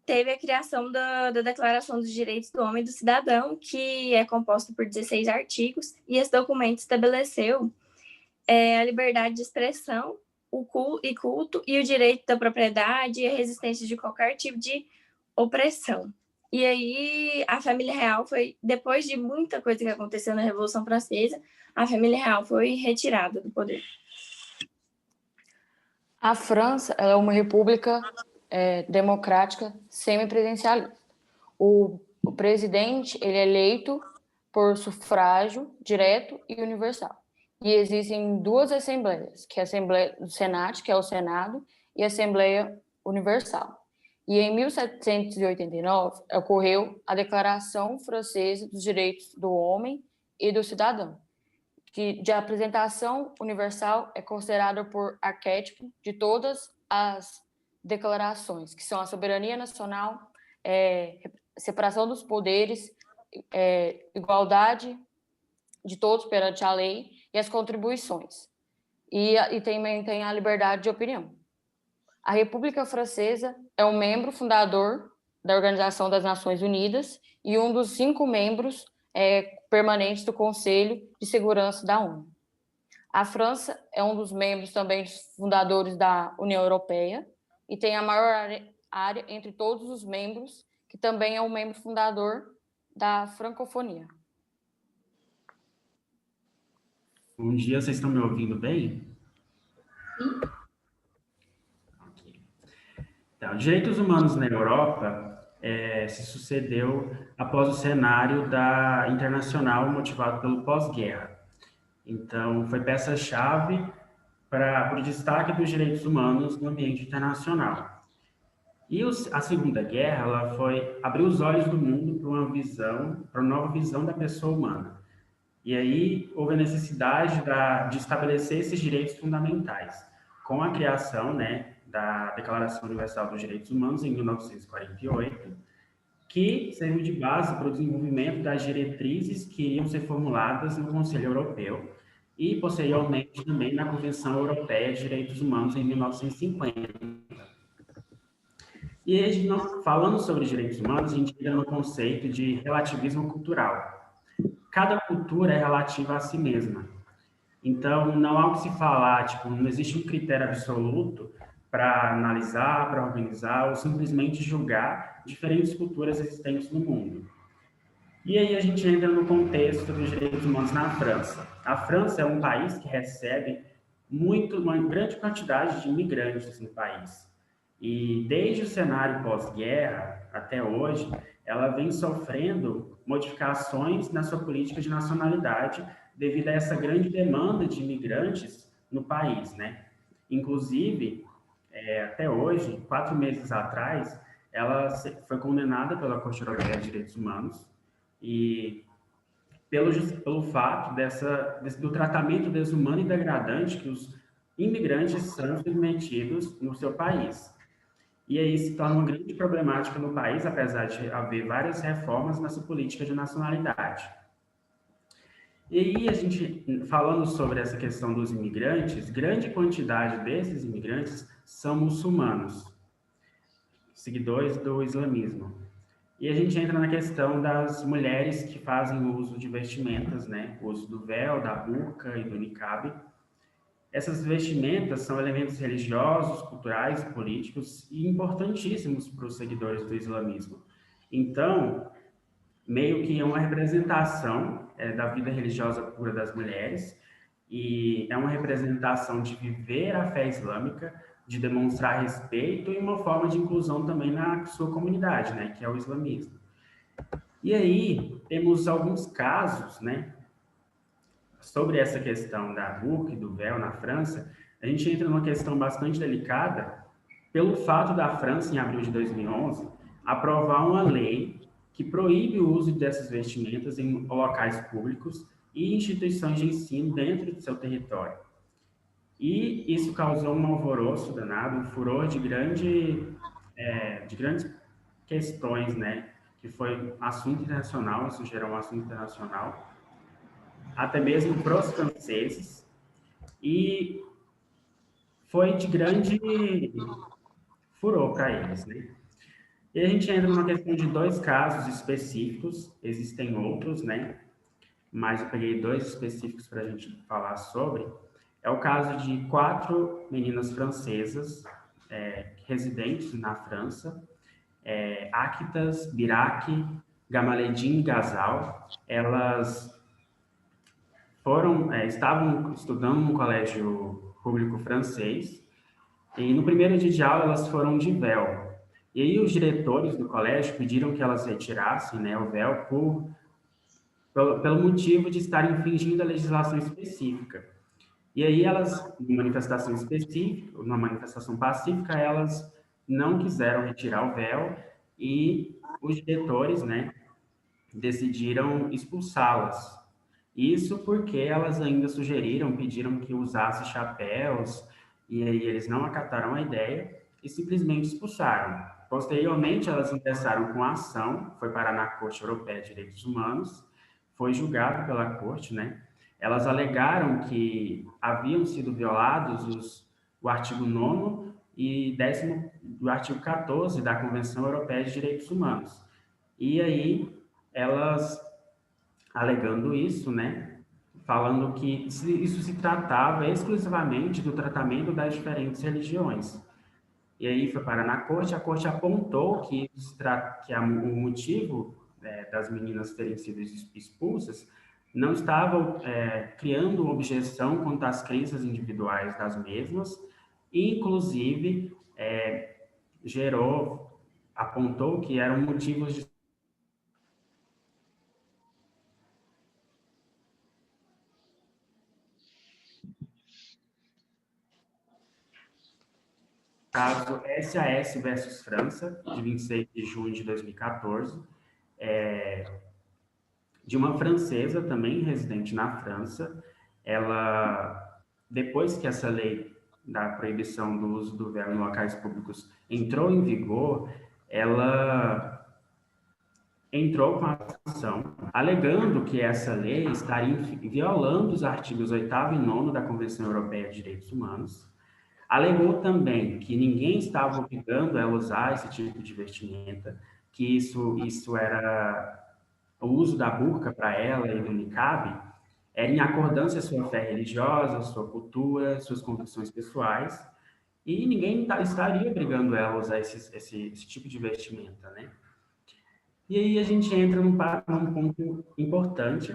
teve a criação da Declaração dos Direitos do Homem e do Cidadão, que é composta por 16 artigos, e esse documento estabeleceu a liberdade de expressão, o culto e o direito da propriedade e a resistência de qualquer tipo de opressão. E aí a família real foi, depois de muita coisa que aconteceu na Revolução Francesa, a família real foi retirada do poder. A França ela é uma república democrática semipresidencialista. O presidente ele é eleito por sufrágio direto e universal. E existem 2 assembleias, que é a Assembleia do Senado, que é o Senado, e a Assembleia Universal. E em 1789 ocorreu a Declaração Francesa dos Direitos do Homem e do Cidadão, que de apresentação universal é considerada por arquétipo de todas as declarações, que são a soberania nacional, separação dos poderes, igualdade de todos perante a lei e as contribuições. E também tem a liberdade de opinião. A República Francesa é um membro fundador da Organização das Nações Unidas e um dos 5 membros permanentes do Conselho de Segurança da ONU. A França é um dos membros também fundadores da União Europeia e tem a maior área entre todos os membros, que também é um membro fundador da francofonia. Bom dia, vocês estão me ouvindo bem? Sim. Ok. Então, direitos humanos na Europa se sucedeu após o cenário internacional motivado pelo pós-guerra. Então, foi peça-chave para o destaque dos direitos humanos no ambiente internacional. E a Segunda Guerra ela abriu os olhos do mundo para uma nova visão da pessoa humana. E aí houve a necessidade de estabelecer esses direitos fundamentais, com a criação da Declaração Universal dos Direitos Humanos, em 1948, que serviu de base para o desenvolvimento das diretrizes que iam ser formuladas no Conselho Europeu e, posteriormente, também na Convenção Europeia de Direitos Humanos, em 1950. E falando sobre direitos humanos, a gente entra no conceito de relativismo cultural. Cada cultura é relativa a si mesma. Então, não há o que se falar, não existe um critério absoluto para analisar, para organizar ou simplesmente julgar diferentes culturas existentes no mundo. E aí a gente entra no contexto dos direitos humanos na França. A França é um país que recebe uma grande quantidade de imigrantes no país. E desde o cenário pós-guerra até hoje, ela vem sofrendo modificações na sua política de nacionalidade devido a essa grande demanda de imigrantes no país, né? Inclusive, até hoje, 4 meses atrás, ela foi condenada pela Corte Europeia de Direitos Humanos e pelo fato do tratamento desumano e degradante que os imigrantes são submetidos no seu país. E aí se torna uma grande problemática no país, apesar de haver várias reformas nessa política de nacionalidade. E aí a gente, falando sobre essa questão dos imigrantes, grande quantidade desses imigrantes são muçulmanos, seguidores do islamismo. E a gente entra na questão das mulheres que fazem uso de vestimentas, né? O uso do véu, da burca e do niqab. Essas vestimentas são elementos religiosos, culturais, políticos e importantíssimos para os seguidores do islamismo. Então, meio que é uma representação da vida religiosa pura das mulheres e é uma representação de viver a fé islâmica, de demonstrar respeito e uma forma de inclusão também na sua comunidade, né, que é o islamismo. E aí, temos alguns casos, né, sobre essa questão da burca e do véu na França. A gente entra numa questão bastante delicada pelo fato da França, em abril de 2011, aprovar uma lei que proíbe o uso dessas vestimentas em locais públicos e instituições de ensino dentro do seu território. E isso causou um alvoroço danado, um furor de grandes questões, né? Que foi assunto internacional, isso gerou um assunto internacional, até mesmo para os franceses, e foi de grande furor para eles, né? E a gente entra numa questão de 2 casos específicos, existem outros, né? Mas eu peguei 2 específicos para a gente falar sobre. É o caso de 4 meninas francesas residentes na França, Aktas, Birak, Gamaledine e Gazal. Elas estavam estudando no colégio público francês e no primeiro dia de aula elas foram de véu. E aí os diretores do colégio pediram que elas retirassem, né, o véu pelo motivo de estarem infringindo a legislação específica. E aí elas, numa manifestação específica, numa manifestação pacífica, elas não quiseram retirar o véu e os diretores, né, decidiram expulsá-las. Isso porque elas ainda pediram que usasse chapéus, e aí eles não acataram a ideia e simplesmente expulsaram. Posteriormente, elas ingressaram com a ação, foi parar na Corte Europeia de Direitos Humanos, foi julgado pela Corte, né? Elas alegaram que haviam sido violados o artigo 9º e 10º do artigo 14 da Convenção Europeia de Direitos Humanos. E aí, elas, alegando isso, né, falando que isso se tratava exclusivamente do tratamento das diferentes religiões. E aí foi parar na Corte, a Corte apontou que o motivo das meninas terem sido expulsas não estava criando objeção quanto às crenças individuais das mesmas, e inclusive apontou que eram motivos de caso SAS versus França, de 26 de junho de 2014, de uma francesa também residente na França. Ela, depois que essa lei da proibição do uso do véu em locais públicos entrou em vigor, ela entrou com a ação, alegando que essa lei estaria violando os artigos 8º e 9º da Convenção Europeia de Direitos Humanos. Alegou também que ninguém estava obrigando ela a usar esse tipo de vestimenta, que isso era o uso da burca para ela e do niqab, era em acordância à sua fé religiosa, sua cultura, suas convicções pessoais, e ninguém estaria obrigando ela a usar esse tipo de vestimenta, né? E aí a gente entra num ponto importante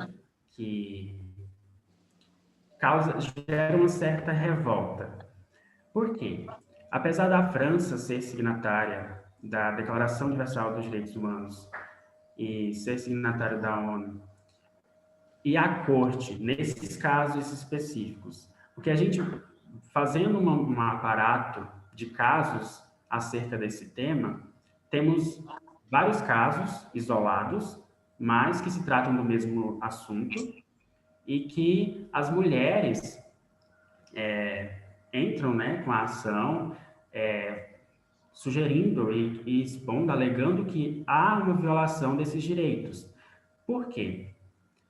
que gera uma certa revolta. Por quê? Apesar da França ser signatária da Declaração Universal dos Direitos Humanos e ser signatário da ONU, e a Corte, nesses casos específicos, porque a gente, fazendo um aparato de casos acerca desse tema, temos vários casos isolados, mas que se tratam do mesmo assunto, e que as mulheres entram, né, com a ação, sugerindo e expondo, alegando que há uma violação desses direitos. Por quê?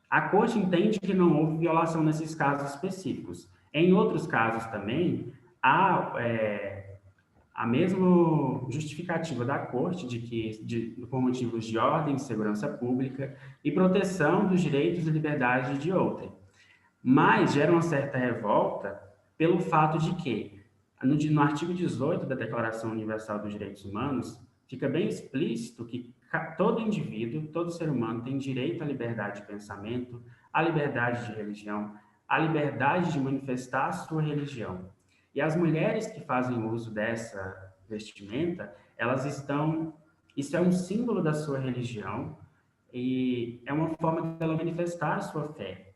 A Corte entende que não houve violação nesses casos específicos. Em outros casos também, há a mesma justificativa da Corte de que, por motivos de ordem, segurança pública e proteção dos direitos e liberdades de outrem. Mas gera uma certa revolta pelo fato de que, no artigo 18 da Declaração Universal dos Direitos Humanos, fica bem explícito que todo indivíduo, todo ser humano tem direito à liberdade de pensamento, à liberdade de religião, à liberdade de manifestar a sua religião. E as mulheres que fazem uso dessa vestimenta, elas estão... Isso é um símbolo da sua religião e é uma forma dela manifestar a sua fé.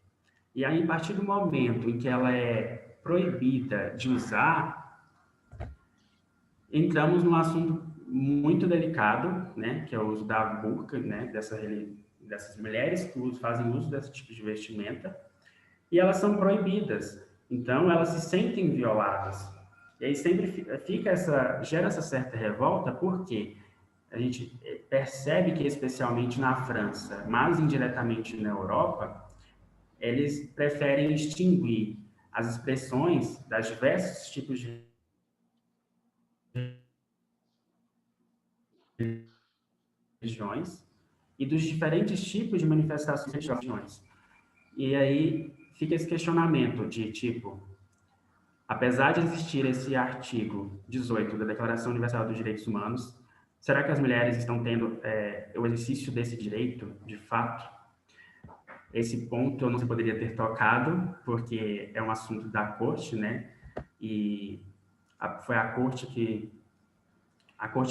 E aí, a partir do momento em que ela é proibida de usar, entramos num assunto muito delicado, né, que é o uso da burca, né, dessas mulheres que fazem uso desse tipo de vestimenta, e elas são proibidas. Então, elas se sentem violadas. E aí sempre gera essa certa revolta, porque a gente percebe que, especialmente na França, mas indiretamente na Europa, eles preferem extinguir as expressões das diversos tipos de religiões e dos diferentes tipos de manifestações religiosas. E aí fica esse questionamento de tipo, apesar de existir esse artigo 18 da Declaração Universal dos Direitos Humanos, será que as mulheres estão tendo o exercício desse direito, de fato? Esse ponto eu não poderia ter tocado, porque é um assunto da Corte, né? E foi a Corte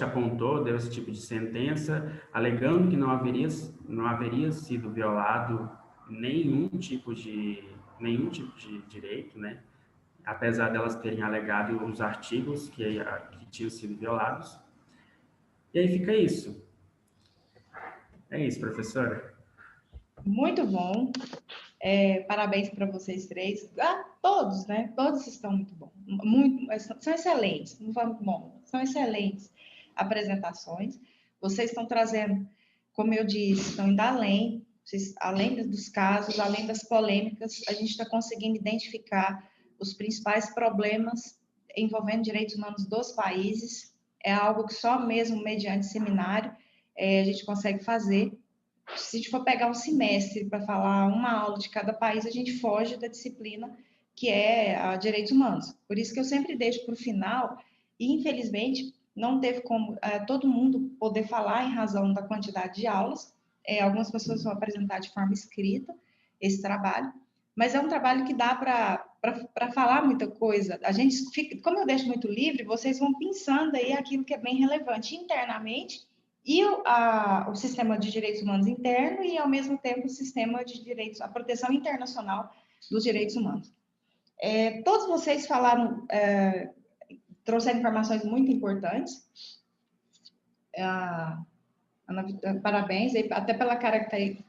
apontou, deu esse tipo de sentença, alegando que não haveria sido violado nenhum tipo de direito, né? Apesar delas terem alegado os artigos que tinham sido violados. E aí fica isso. É isso, professora. Muito bom. Parabéns para vocês três. Todos, né? Todos estão muito bons. São excelentes. Não foi muito bom. São excelentes apresentações. Vocês estão trazendo, como eu disse, estão indo além. Além dos casos, além das polêmicas, a gente está conseguindo identificar os principais problemas envolvendo direitos humanos dos países. É algo que só mesmo mediante seminário a gente consegue fazer. Se a gente for pegar um semestre para falar uma aula de cada país, a gente foge da disciplina que é a direitos humanos. Por isso que eu sempre deixo para o final, e infelizmente não teve como todo mundo poder falar em razão da quantidade de aulas. Algumas pessoas vão apresentar de forma escrita esse trabalho, mas é um trabalho que dá para falar muita coisa. A gente fica, como eu deixo muito livre, vocês vão pensando aí aquilo que é bem relevante internamente, e o sistema de direitos humanos interno e, ao mesmo tempo, o sistema de direitos, a proteção internacional dos direitos humanos. Todos vocês falaram, trouxeram informações muito importantes. Parabéns, até pela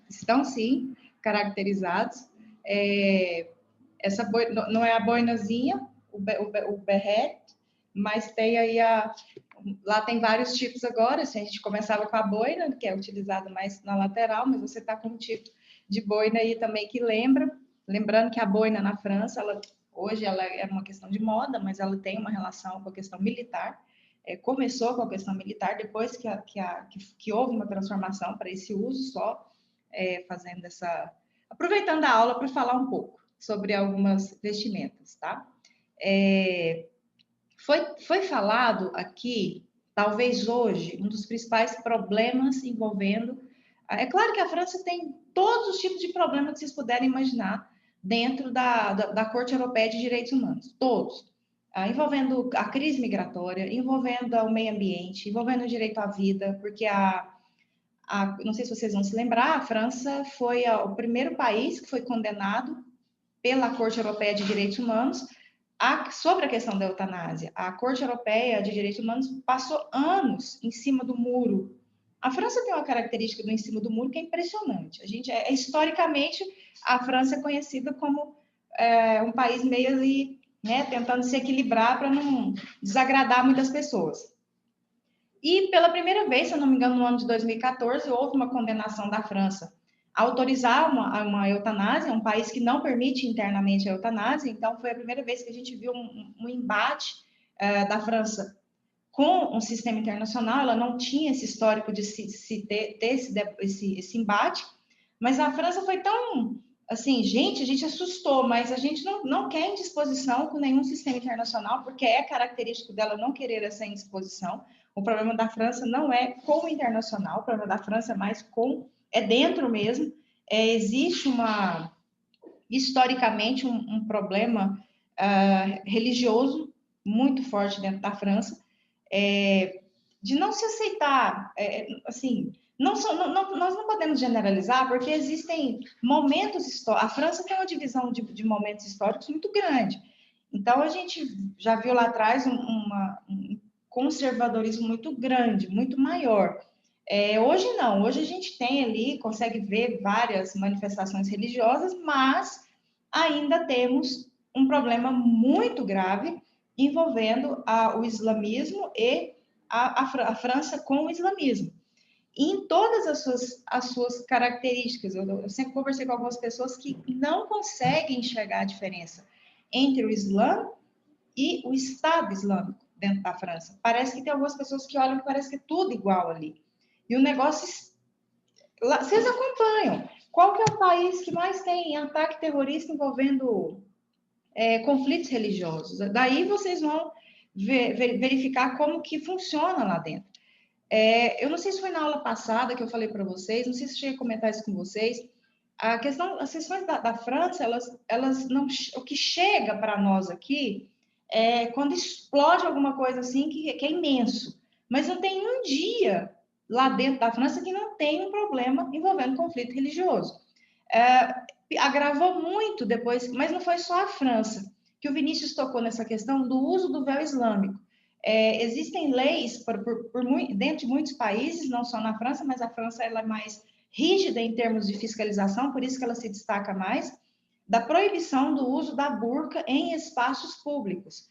estão, sim, caracterizados. Essa não é a boinazinha, o berrete, mas tem aí lá tem vários tipos agora. Assim, a gente começava com a boina, que é utilizada mais na lateral, mas você está com um tipo de boina aí também que lembrando que a boina na França, hoje ela é uma questão de moda, mas ela tem uma relação com a questão militar. Começou com a questão militar, depois que houve uma transformação para esse uso só, aproveitando a aula para falar um pouco sobre algumas vestimentas, tá? Foi falado aqui, talvez hoje, um dos principais problemas envolvendo... É claro que a França tem todos os tipos de problemas que vocês puderem imaginar dentro da Corte Europeia de Direitos Humanos, todos. Envolvendo a crise migratória, envolvendo o meio ambiente, envolvendo o direito à vida, porque não sei se vocês vão se lembrar, a França foi o primeiro país que foi condenado pela Corte Europeia de Direitos Humanos sobre a questão da eutanásia. A Corte Europeia de Direitos Humanos passou anos em cima do muro. A França tem uma característica do em cima do muro que é impressionante. Historicamente, a França é conhecida como um país meio ali, né, tentando se equilibrar para não desagradar muitas pessoas. E pela primeira vez, se eu não me engano, no ano de 2014, houve uma condenação da França a autorizar uma eutanásia, um país que não permite internamente a eutanásia. Então, foi a primeira vez que a gente viu um embate da França com um sistema internacional. Ela não tinha esse histórico de ter esse embate, mas a França foi tão... Assim, a gente assustou, mas a gente não quer indisposição com nenhum sistema internacional, porque é característico dela não querer essa indisposição. O problema da França não é com o internacional, o problema da França é mais é dentro mesmo. Existe historicamente um problema religioso muito forte dentro da França, de não se aceitar, assim... Nós não podemos generalizar, porque existem momentos históricos. A França tem uma divisão de momentos históricos muito grande. Então, a gente já viu lá atrás um conservadorismo muito grande, muito maior. Hoje não, hoje a gente tem ali, consegue ver várias manifestações religiosas, mas ainda temos um problema muito grave envolvendo o islamismo e a França com o islamismo. Em todas as suas características. Eu sempre conversei com algumas pessoas que não conseguem enxergar a diferença entre o Islã e o Estado Islâmico dentro da França. Parece que tem algumas pessoas que olham que parece que é tudo igual ali. E o negócio... Vocês acompanham. Qual que é o país que mais tem ataque terrorista envolvendo conflitos religiosos? Daí vocês vão verificar como que funciona lá dentro. Eu não sei se foi na aula passada que eu falei para vocês, não sei se cheguei a comentar isso com vocês. As questões da França, elas não, o que chega para nós aqui é quando explode alguma coisa assim que é imenso. Mas não tem um dia lá dentro da França que não tem um problema envolvendo conflito religioso. Agravou muito depois, mas não foi só a França, que o Vinícius tocou nessa questão do uso do véu islâmico. Existem leis dentro de muitos países, não só na França, mas a França ela é mais rígida em termos de fiscalização, por isso que ela se destaca mais, da proibição do uso da burca em espaços públicos.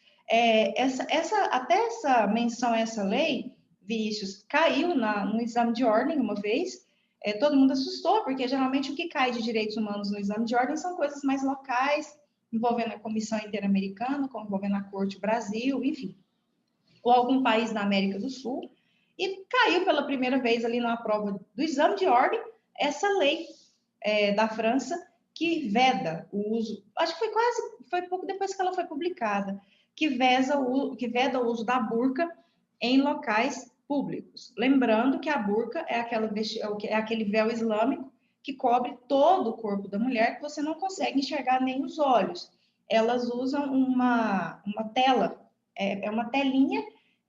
Até essa menção a essa lei, Vinícius, caiu no exame de ordem uma vez. Todo mundo assustou, porque geralmente o que cai de direitos humanos no exame de ordem são coisas mais locais, envolvendo a Comissão Interamericana, envolvendo a Corte Brasil, enfim, ou algum país da América do Sul, e caiu pela primeira vez ali na prova do exame de ordem essa lei da França que veda o uso, acho que foi pouco depois que ela foi publicada, que veda o uso da burca em locais públicos. Lembrando que a burca é aquele véu islâmico que cobre todo o corpo da mulher, que você não consegue enxergar nem os olhos. Elas usam uma tela, uma telinha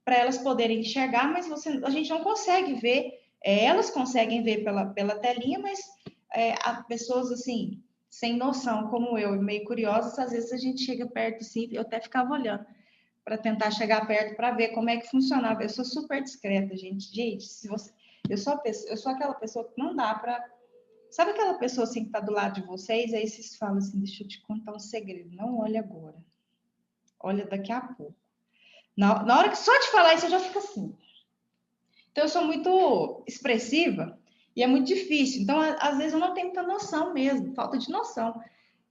para elas poderem enxergar, mas a gente não consegue ver. Elas conseguem ver pela telinha, mas as pessoas assim sem noção, como eu, meio curiosas, às vezes a gente chega perto assim, eu até ficava olhando para tentar chegar perto para ver como é que funcionava. Eu sou super discreta, gente. Eu sou aquela pessoa que não dá para... Sabe aquela pessoa assim que está do lado de vocês, aí vocês falam assim, deixa eu te contar um segredo, não olha agora, olha daqui a pouco. Na hora que só de falar isso, eu já fico assim. Então, eu sou muito expressiva e é muito difícil. Então, às vezes, eu não tenho muita noção mesmo, falta de noção.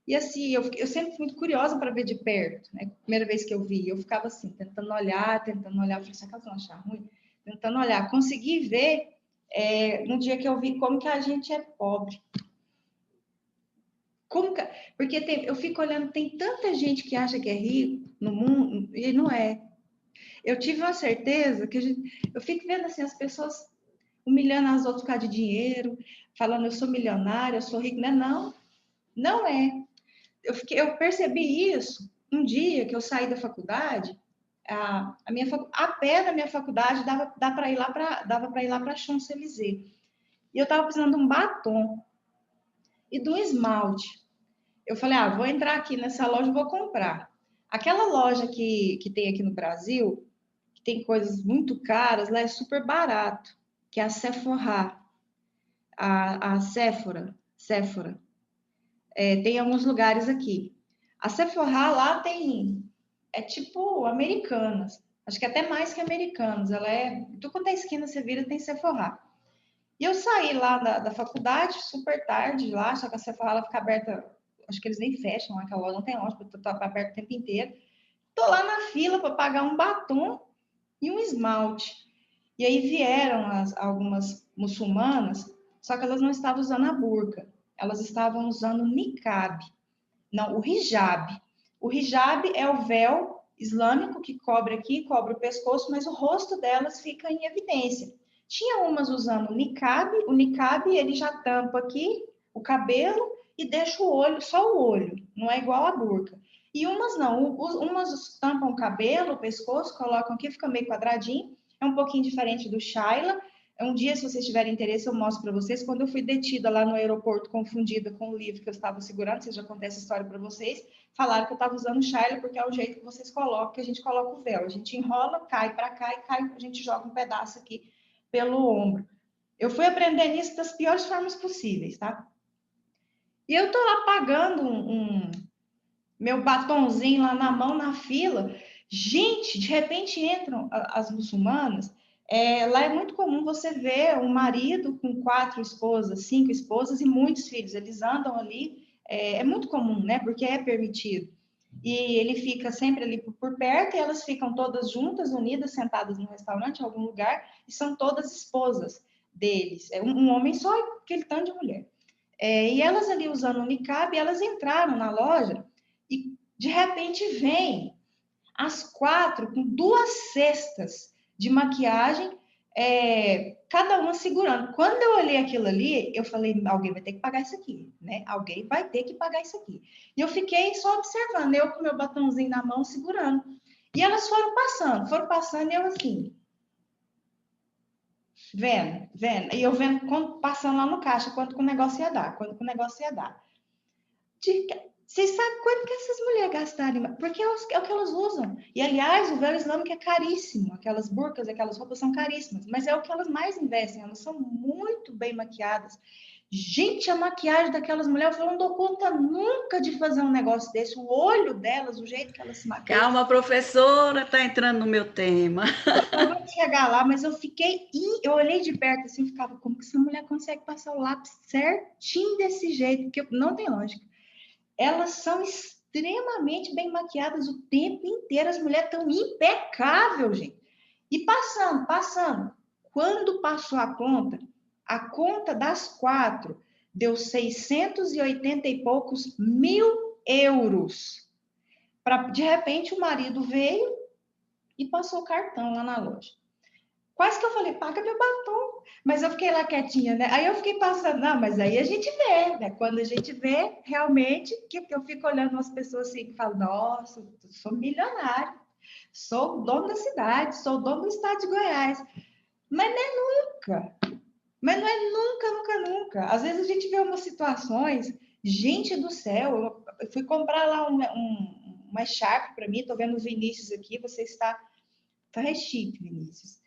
E assim, eu sempre fui muito curiosa para ver de perto, né? Primeira vez que eu vi, eu ficava assim, tentando olhar, eu falei, será que elas vão achar ruim? Tentando olhar. Consegui ver no dia que eu vi como que a gente é pobre. Porque eu fico olhando, tem tanta gente que acha que é rico no mundo e não é. eu tive uma certeza que eu fico vendo assim, as pessoas humilhando as outras por causa de dinheiro, falando eu sou milionária, eu sou rica. Não, não é. Eu percebi isso um dia que eu saí da faculdade, a pé da minha faculdade dava para ir lá para Champs-Élysées. E eu estava precisando de um batom e de um esmalte. Eu falei, vou entrar aqui nessa loja e vou comprar. Aquela loja que tem aqui no Brasil, que tem coisas muito caras, lá é super barato, que é a Sephora. A Sephora. Tem alguns lugares aqui. A Sephora lá é tipo Americanas. Acho que até mais que Americanas. Ela tu quanto é esquina você vira, tem Sephora. E eu saí lá da faculdade, super tarde lá, só que a Sephora ela fica aberta, acho que eles nem fecham, aquela loja não tem loja, porque tá aberto o tempo inteiro. Tô lá na fila para pagar um batom e um esmalte. E aí vieram algumas muçulmanas, só que elas não estavam usando a burca, elas estavam usando o niqab, não, o hijab. O hijab é o véu islâmico que cobre aqui, cobre o pescoço, mas o rosto delas fica em evidência. Tinha umas usando o niqab ele já tampa aqui o cabelo e deixa o olho, só o olho, não é igual a burca. E umas não, umas tampam o cabelo, o pescoço, colocam aqui, fica meio quadradinho, é um pouquinho diferente do Shaila. Um dia, se vocês tiverem interesse, eu mostro para vocês. Quando eu fui detida lá no aeroporto, confundida com o livro que eu estava segurando, vocês já contei essa história para vocês, falaram que eu estava usando Shaila, porque é o jeito que vocês colocam, que a gente coloca o véu. A gente enrola, cai para cá e cai, a gente joga um pedaço aqui pelo ombro. Eu fui aprendendo isso das piores formas possíveis, tá? E eu tô lá pagando meu batonzinho lá na mão, na fila. Gente, de repente entram as muçulmanas. Lá é muito comum você ver um marido com 4 esposas, 5 esposas e muitos filhos. Eles andam ali, é muito comum, né? Porque é permitido. E ele fica sempre ali por perto e elas ficam todas juntas, unidas, sentadas no restaurante, em algum lugar, e são todas esposas deles. É um homem só e aquele tanto de mulher. E elas ali usando o niqab, elas entraram na loja e de repente vem as 4 com 2 cestas de maquiagem, cada uma segurando. Quando eu olhei aquilo ali, eu falei, alguém vai ter que pagar isso aqui, né? Alguém vai ter que pagar isso aqui. E eu fiquei só observando, eu com meu batonzinho na mão segurando. E elas foram passando, e eu assim, vendo. E eu vendo, passando lá no caixa, quanto que o negócio ia dar. Vocês sabem quanto que essas mulheres gastaram? Porque é o que elas usam. E, aliás, o véu islâmico é caríssimo. Aquelas burcas, aquelas roupas são caríssimas. Mas é o que elas mais investem. Elas são muito bem maquiadas. Gente, a maquiagem daquelas mulheres, eu não dou conta nunca de fazer um negócio desse. O olho delas, o jeito que elas se maquiam. Calma, professora, está entrando no meu tema. Eu vou chegar lá, mas eu olhei de perto assim, ficava, como que essa mulher consegue passar o lápis certinho desse jeito? Porque não tem lógica. Elas são extremamente bem maquiadas o tempo inteiro. As mulheres estão impecáveis, gente. E passando. Quando passou a conta das 4 deu 680 e poucos mil euros. De repente, o marido veio e passou o cartão lá na loja. Quase que eu falei, paga meu batom. Mas eu fiquei lá quietinha, né? Aí eu fiquei passando, mas aí a gente vê, né? Quando a gente vê, realmente, que eu fico olhando as pessoas assim, que falam, nossa, eu sou milionário, sou o dono da cidade, sou o dono do estado de Goiás. Mas não é nunca. Às vezes a gente vê umas situações, gente do céu, eu fui comprar lá uma echarpe para mim, tô vendo o Vinícius aqui, você está chique, Vinícius.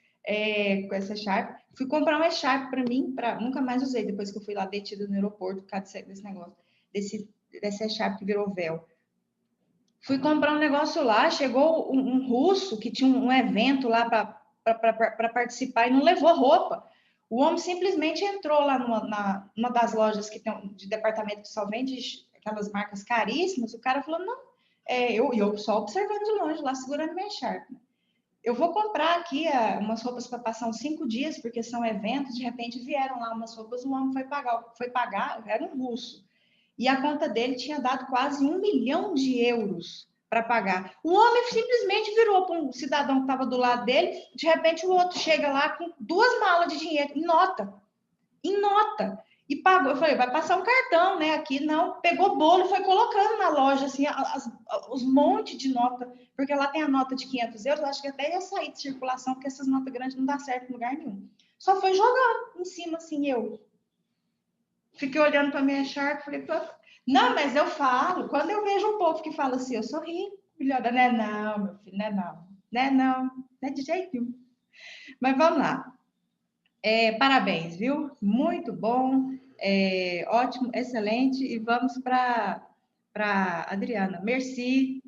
Com essa echarpe. Fui comprar uma echarpe para mim, nunca mais usei, depois que eu fui lá detida no aeroporto, por causa desse negócio, dessa echarpe que virou véu. Fui comprar um negócio lá, chegou um russo que tinha um evento lá para participar e não levou roupa. O homem simplesmente entrou lá numa das lojas que tem de departamento que só vende aquelas marcas caríssimas. O cara falou, não, eu só observando de longe lá, segurando minha echarpe. Eu vou comprar aqui umas roupas para passar uns 5 dias, porque são eventos, de repente vieram lá umas roupas, o homem foi pagar, era um russo. E a conta dele tinha dado quase 1 milhão de euros para pagar. O homem simplesmente virou para um cidadão que estava do lado dele, de repente o outro chega lá com 2 malas de dinheiro, em nota, e pagou. Eu falei, vai passar um cartão, né? Aqui não, pegou bolo e foi colocando na loja, assim, os montes de nota, porque lá tem a nota de 500 euros, acho que até ia sair de circulação, porque essas notas grandes não dá certo em lugar nenhum. Só foi jogando em cima, assim, eu fiquei olhando para minha charca, falei, não, mas eu falo, quando eu vejo um povo que fala assim, eu sou rico, filhota, não é não, meu filho, não é não, não é não, não é de jeito nenhum. Mas vamos lá. Parabéns, viu? Muito bom, ótimo, excelente. E vamos para Adriana. Merci.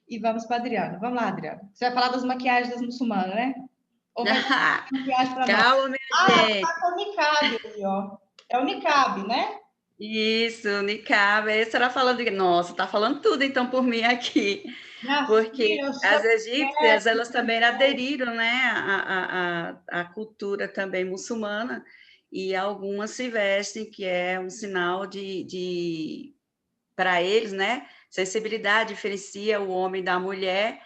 E vamos para Adriana. Vamos lá, Adriana. Você vai falar das maquiagens das muçulmanas, né? Ou vai falar maquiagem para nós? Calma, minha gente. Tá com o niqab ali, ó. É o niqab, né? Isso, niqab. Aí a senhora falando de... Nossa, tá falando tudo então por mim aqui. Porque as egípcias, elas também aderiram, né, à cultura também muçulmana, e algumas se vestem, que é um sinal para eles, né, sensibilidade, diferencia o homem da mulher,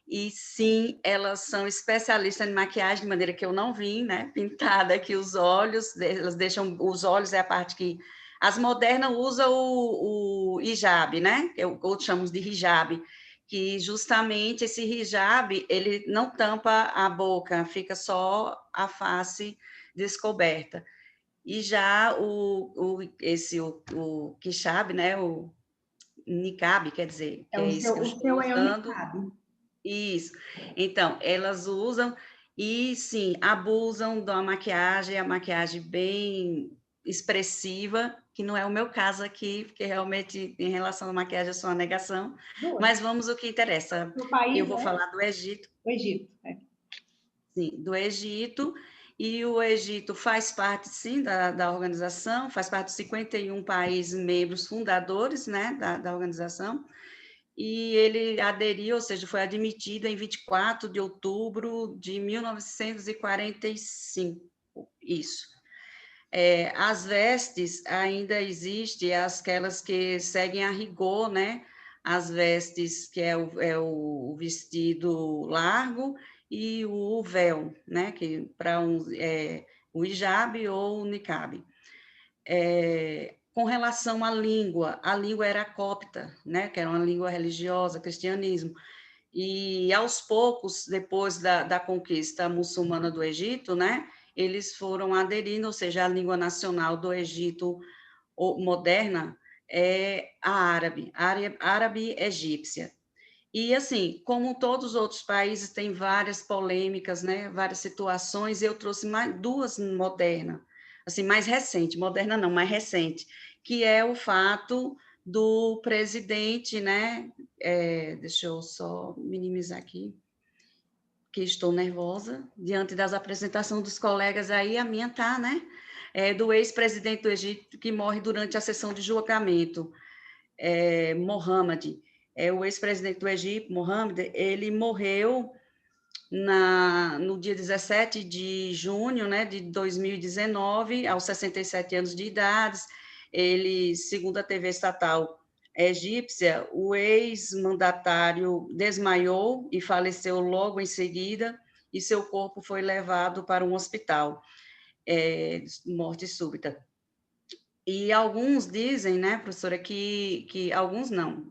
e sim, elas são especialistas em maquiagem, de maneira que eu não vi, né, pintada aqui os olhos, elas deixam, os olhos é a parte que... As modernas usam o hijab, né, que outros chamamos de hijab, que justamente esse hijab, ele não tampa a boca, fica só a face descoberta. E já o hijab, né, o niqab, quer dizer, que é isso que eu estou usando. Isso. Então, elas usam e, sim, abusam da maquiagem, a maquiagem bem expressiva, que não é o meu caso aqui, porque realmente, em relação à maquiagem, eu sou uma negação. Mas vamos ao que interessa. Eu vou falar do Egito. O Egito, Sim, do Egito. E o Egito faz parte, sim, da organização, faz parte dos 51 países membros fundadores, né, da organização. E ele aderiu, ou seja, foi admitido em 24 de outubro de 1945, isso. As vestes ainda existem, aquelas que seguem a rigor, né? As vestes que é o vestido largo e o véu, né? Que para o hijab ou o niqab. Com relação à língua, a língua era copta, né? Que era uma língua religiosa, cristianismo. E aos poucos, depois da conquista muçulmana do Egito, né? Eles foram aderindo, ou seja, a língua nacional do Egito moderna é a árabe egípcia. E, assim, como todos os outros países, tem várias polêmicas, né, várias situações, eu trouxe mais 2 modernas, assim, mais recente, moderna não, mais recente, que é o fato do presidente, né, deixa eu só minimizar aqui, que estou nervosa, diante das apresentações dos colegas aí, a minha tá, né? Do ex-presidente do Egito, que morre durante a sessão de julgamento, Mohammed. O ex-presidente do Egito, Mohammed, ele morreu no dia 17 de junho, né, de 2019, aos 67 anos de idade. Ele, segundo a TV estatal egípcia, o ex-mandatário desmaiou e faleceu logo em seguida, e seu corpo foi levado para um hospital, morte súbita. E alguns dizem, né, professora, que alguns não,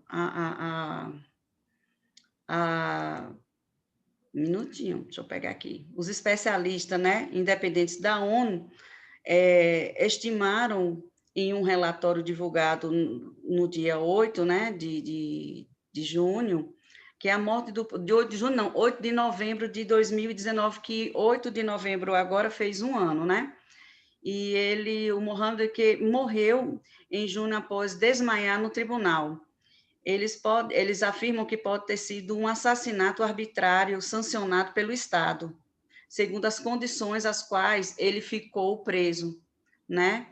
minutinho, deixa eu pegar aqui, os especialistas, né, independentes da ONU, estimaram em um relatório divulgado no dia 8, né, de junho, que a morte de 8 de junho, não, 8 de novembro de 2019, que 8 de novembro agora fez um ano, né? E o Mohammed, que morreu em junho após desmaiar no tribunal. Eles afirmam que pode ter sido um assassinato arbitrário sancionado pelo Estado, segundo as condições às quais ele ficou preso, né?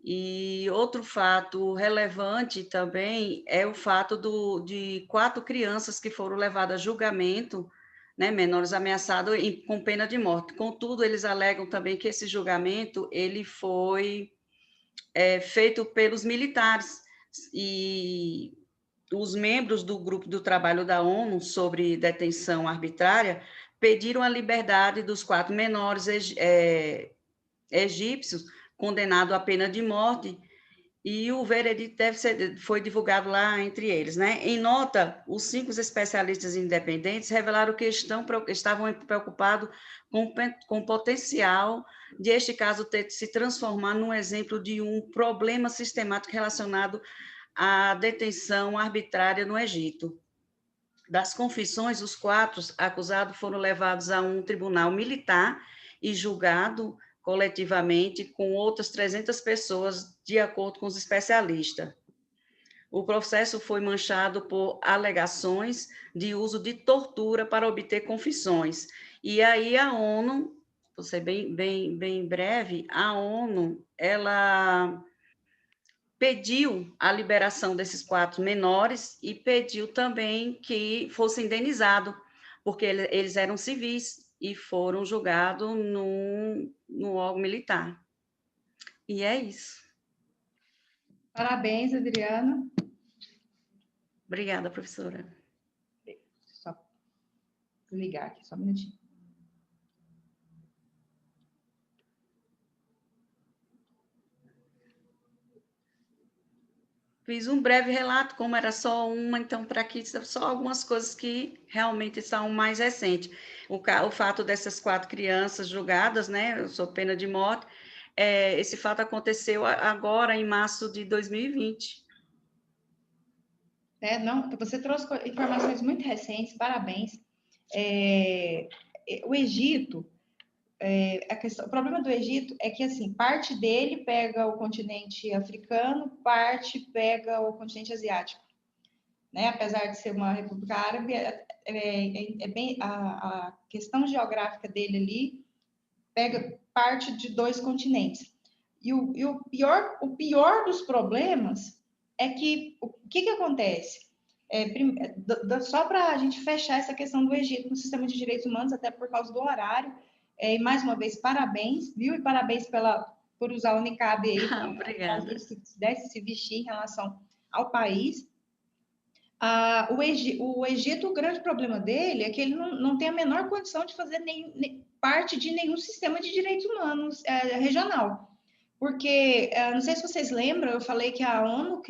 E outro fato relevante também é o fato de 4 crianças que foram levadas a julgamento, né, menores ameaçados com pena de morte. Contudo, eles alegam também que esse julgamento ele foi feito pelos militares, e os membros do grupo do trabalho da ONU sobre detenção arbitrária pediram a liberdade dos 4 menores egípcios condenados à pena de morte, e o veredito foi divulgado lá entre eles, né? Em nota, os 5 especialistas independentes revelaram que estavam preocupados com o potencial de este caso se transformar num exemplo de um problema sistemático relacionado à detenção arbitrária no Egito. Das confissões, os 4 acusados foram levados a um tribunal militar e julgados coletivamente com outras 300 pessoas, de acordo com os especialistas. O processo foi manchado por alegações de uso de tortura para obter confissões. E aí a ONU, vou ser bem breve, a ONU, ela pediu a liberação desses 4 menores e pediu também que fosse indenizado, porque eles eram civis e foram julgados no órgão militar. E é isso. Parabéns, Adriana. Obrigada, professora. Só ligar aqui, só um minutinho. Fiz um breve relato, como era só uma, então, para aqui, só algumas coisas que realmente são mais recentes. O fato dessas 4 crianças julgadas, né, sob pena de morte, esse fato aconteceu agora, em março de 2020. Não, você trouxe informações muito recentes, parabéns. O Egito, o problema do Egito é que, assim, parte dele pega o continente africano, parte pega o continente asiático, né? Apesar de ser uma república árabe, a questão geográfica dele ali pega parte de 2 continentes. E o pior dos problemas é que, o que acontece? Só para a gente fechar essa questão do Egito no sistema de direitos humanos, até por causa do horário, e mais uma vez, parabéns, viu? E parabéns por usar o niqab aí. Obrigada. Se pudesse se vestir em relação ao país. O Egito, o grande problema dele é que ele não tem a menor condição de fazer parte de nenhum sistema de direitos humanos regional. Porque, não sei se vocês lembram, eu falei que a ONU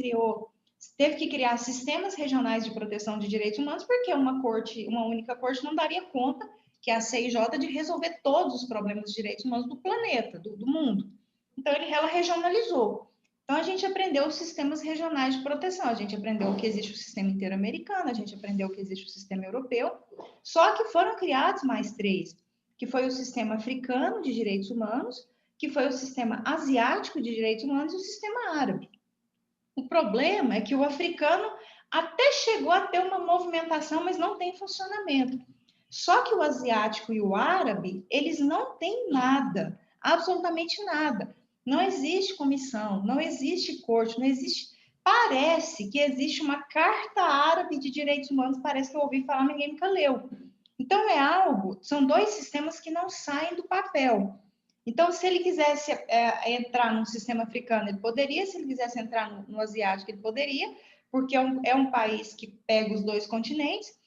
teve que criar sistemas regionais de proteção de direitos humanos, porque uma única corte não daria conta, que é a CIJ, de resolver todos os problemas de direitos humanos do planeta, do mundo. Então, ela regionalizou. Então, a gente aprendeu os sistemas regionais de proteção, a gente aprendeu que existe o sistema interamericano, a gente aprendeu que existe o sistema europeu, só que foram criados mais 3, que foi o sistema africano de direitos humanos, que foi o sistema asiático de direitos humanos e o sistema árabe. O problema é que o africano até chegou a ter uma movimentação, mas não tem funcionamento. Só que o asiático e o árabe, eles não têm nada, absolutamente nada. Não existe comissão, não existe corte, não existe... Parece que existe uma carta árabe de direitos humanos, parece que eu ouvi falar, ninguém nunca leu. Então, são 2 sistemas que não saem do papel. Então, se ele quisesse entrar num sistema africano, ele poderia, se ele quisesse entrar no asiático, ele poderia, porque é um país que pega os 2 continentes.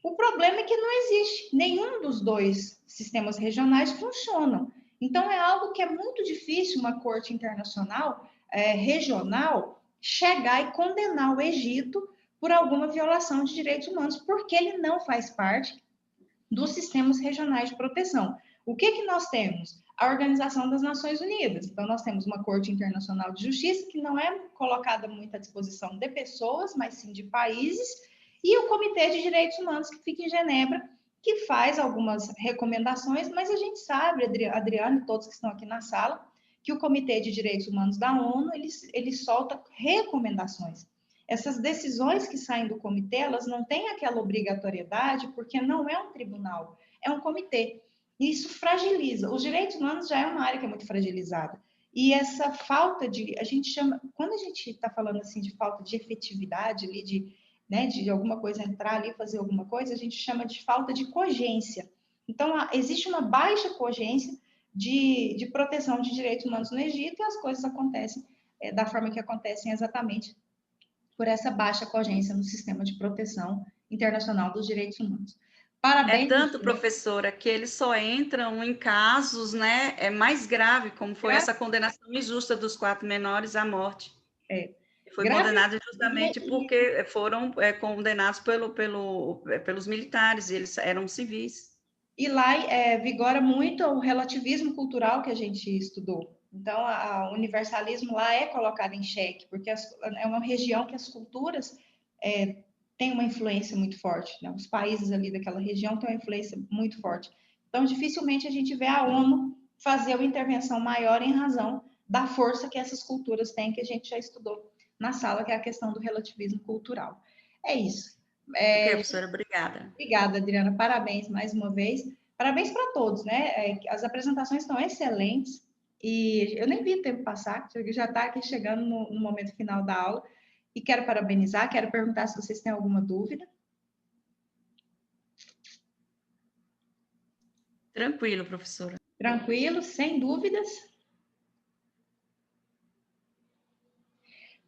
O problema é que não existe, nenhum dos 2 sistemas regionais funcionam. Então, é algo que é muito difícil uma corte internacional, regional, chegar e condenar o Egito por alguma violação de direitos humanos, porque ele não faz parte dos sistemas regionais de proteção. O que nós temos? A Organização das Nações Unidas. Então, nós temos uma Corte Internacional de Justiça que não é colocada muito à disposição de pessoas, mas sim de países, e o Comitê de Direitos Humanos, que fica em Genebra, que faz algumas recomendações, mas a gente sabe, Adriano e todos que estão aqui na sala, que o Comitê de Direitos Humanos da ONU, ele solta recomendações. Essas decisões que saem do comitê, elas não têm aquela obrigatoriedade, porque não é um tribunal, é um comitê. E isso fragiliza. Os direitos humanos já é uma área que é muito fragilizada. E essa falta de... Quando a gente está falando assim de falta de efetividade, ali, de alguma coisa entrar ali, fazer alguma coisa, a gente chama de falta de cogência. Então, existe uma baixa cogência de proteção de direitos humanos no Egito, e as coisas acontecem da forma que acontecem exatamente por essa baixa cogência no sistema de proteção internacional dos direitos humanos. Parabéns. É tanto, professora, que eles só entram em casos, né, mais grave, como foi essa condenação injusta dos 4 menores à morte. Foi condenado justamente porque foram condenados pelos militares, eles eram civis. E lá vigora muito o relativismo cultural que a gente estudou. Então, o universalismo lá é colocado em xeque, porque é uma região que as culturas têm uma influência muito forte, né? Os países ali daquela região têm uma influência muito forte. Então, dificilmente a gente vê a ONU fazer uma intervenção maior em razão da força que essas culturas têm, que a gente já estudou na sala, que é a questão do relativismo cultural. É isso. Ok, professora, obrigada. Obrigada, Adriana. Parabéns mais uma vez. Parabéns para todos, né? As apresentações estão excelentes e eu nem vi o tempo passar, já está aqui chegando no momento final da aula e quero parabenizar, quero perguntar se vocês têm alguma dúvida. Tranquilo, professora. Tranquilo, sem dúvidas.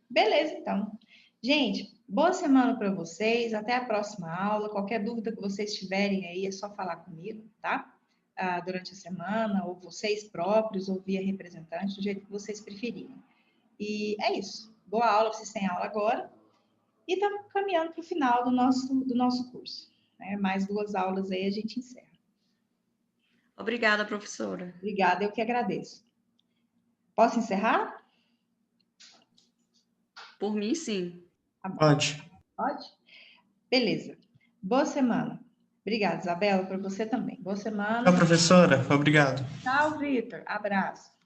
Beleza, então. Gente, boa semana para vocês, até a próxima aula. Qualquer dúvida que vocês tiverem aí, é só falar comigo, tá? Durante a semana, ou vocês próprios, ou via representante, do jeito que vocês preferirem. E é isso. Boa aula, vocês têm aula agora. E estamos caminhando para o final do nosso curso, né? Mais 2 aulas aí, a gente encerra. Obrigada, professora. Obrigada, eu que agradeço. Posso encerrar? Por mim, sim. Tá bom. Pode. Pode? Beleza. Boa semana. Obrigada, Isabela, para você também. Boa semana. Tchau, professora. Obrigado. Tchau, Vitor. Abraço.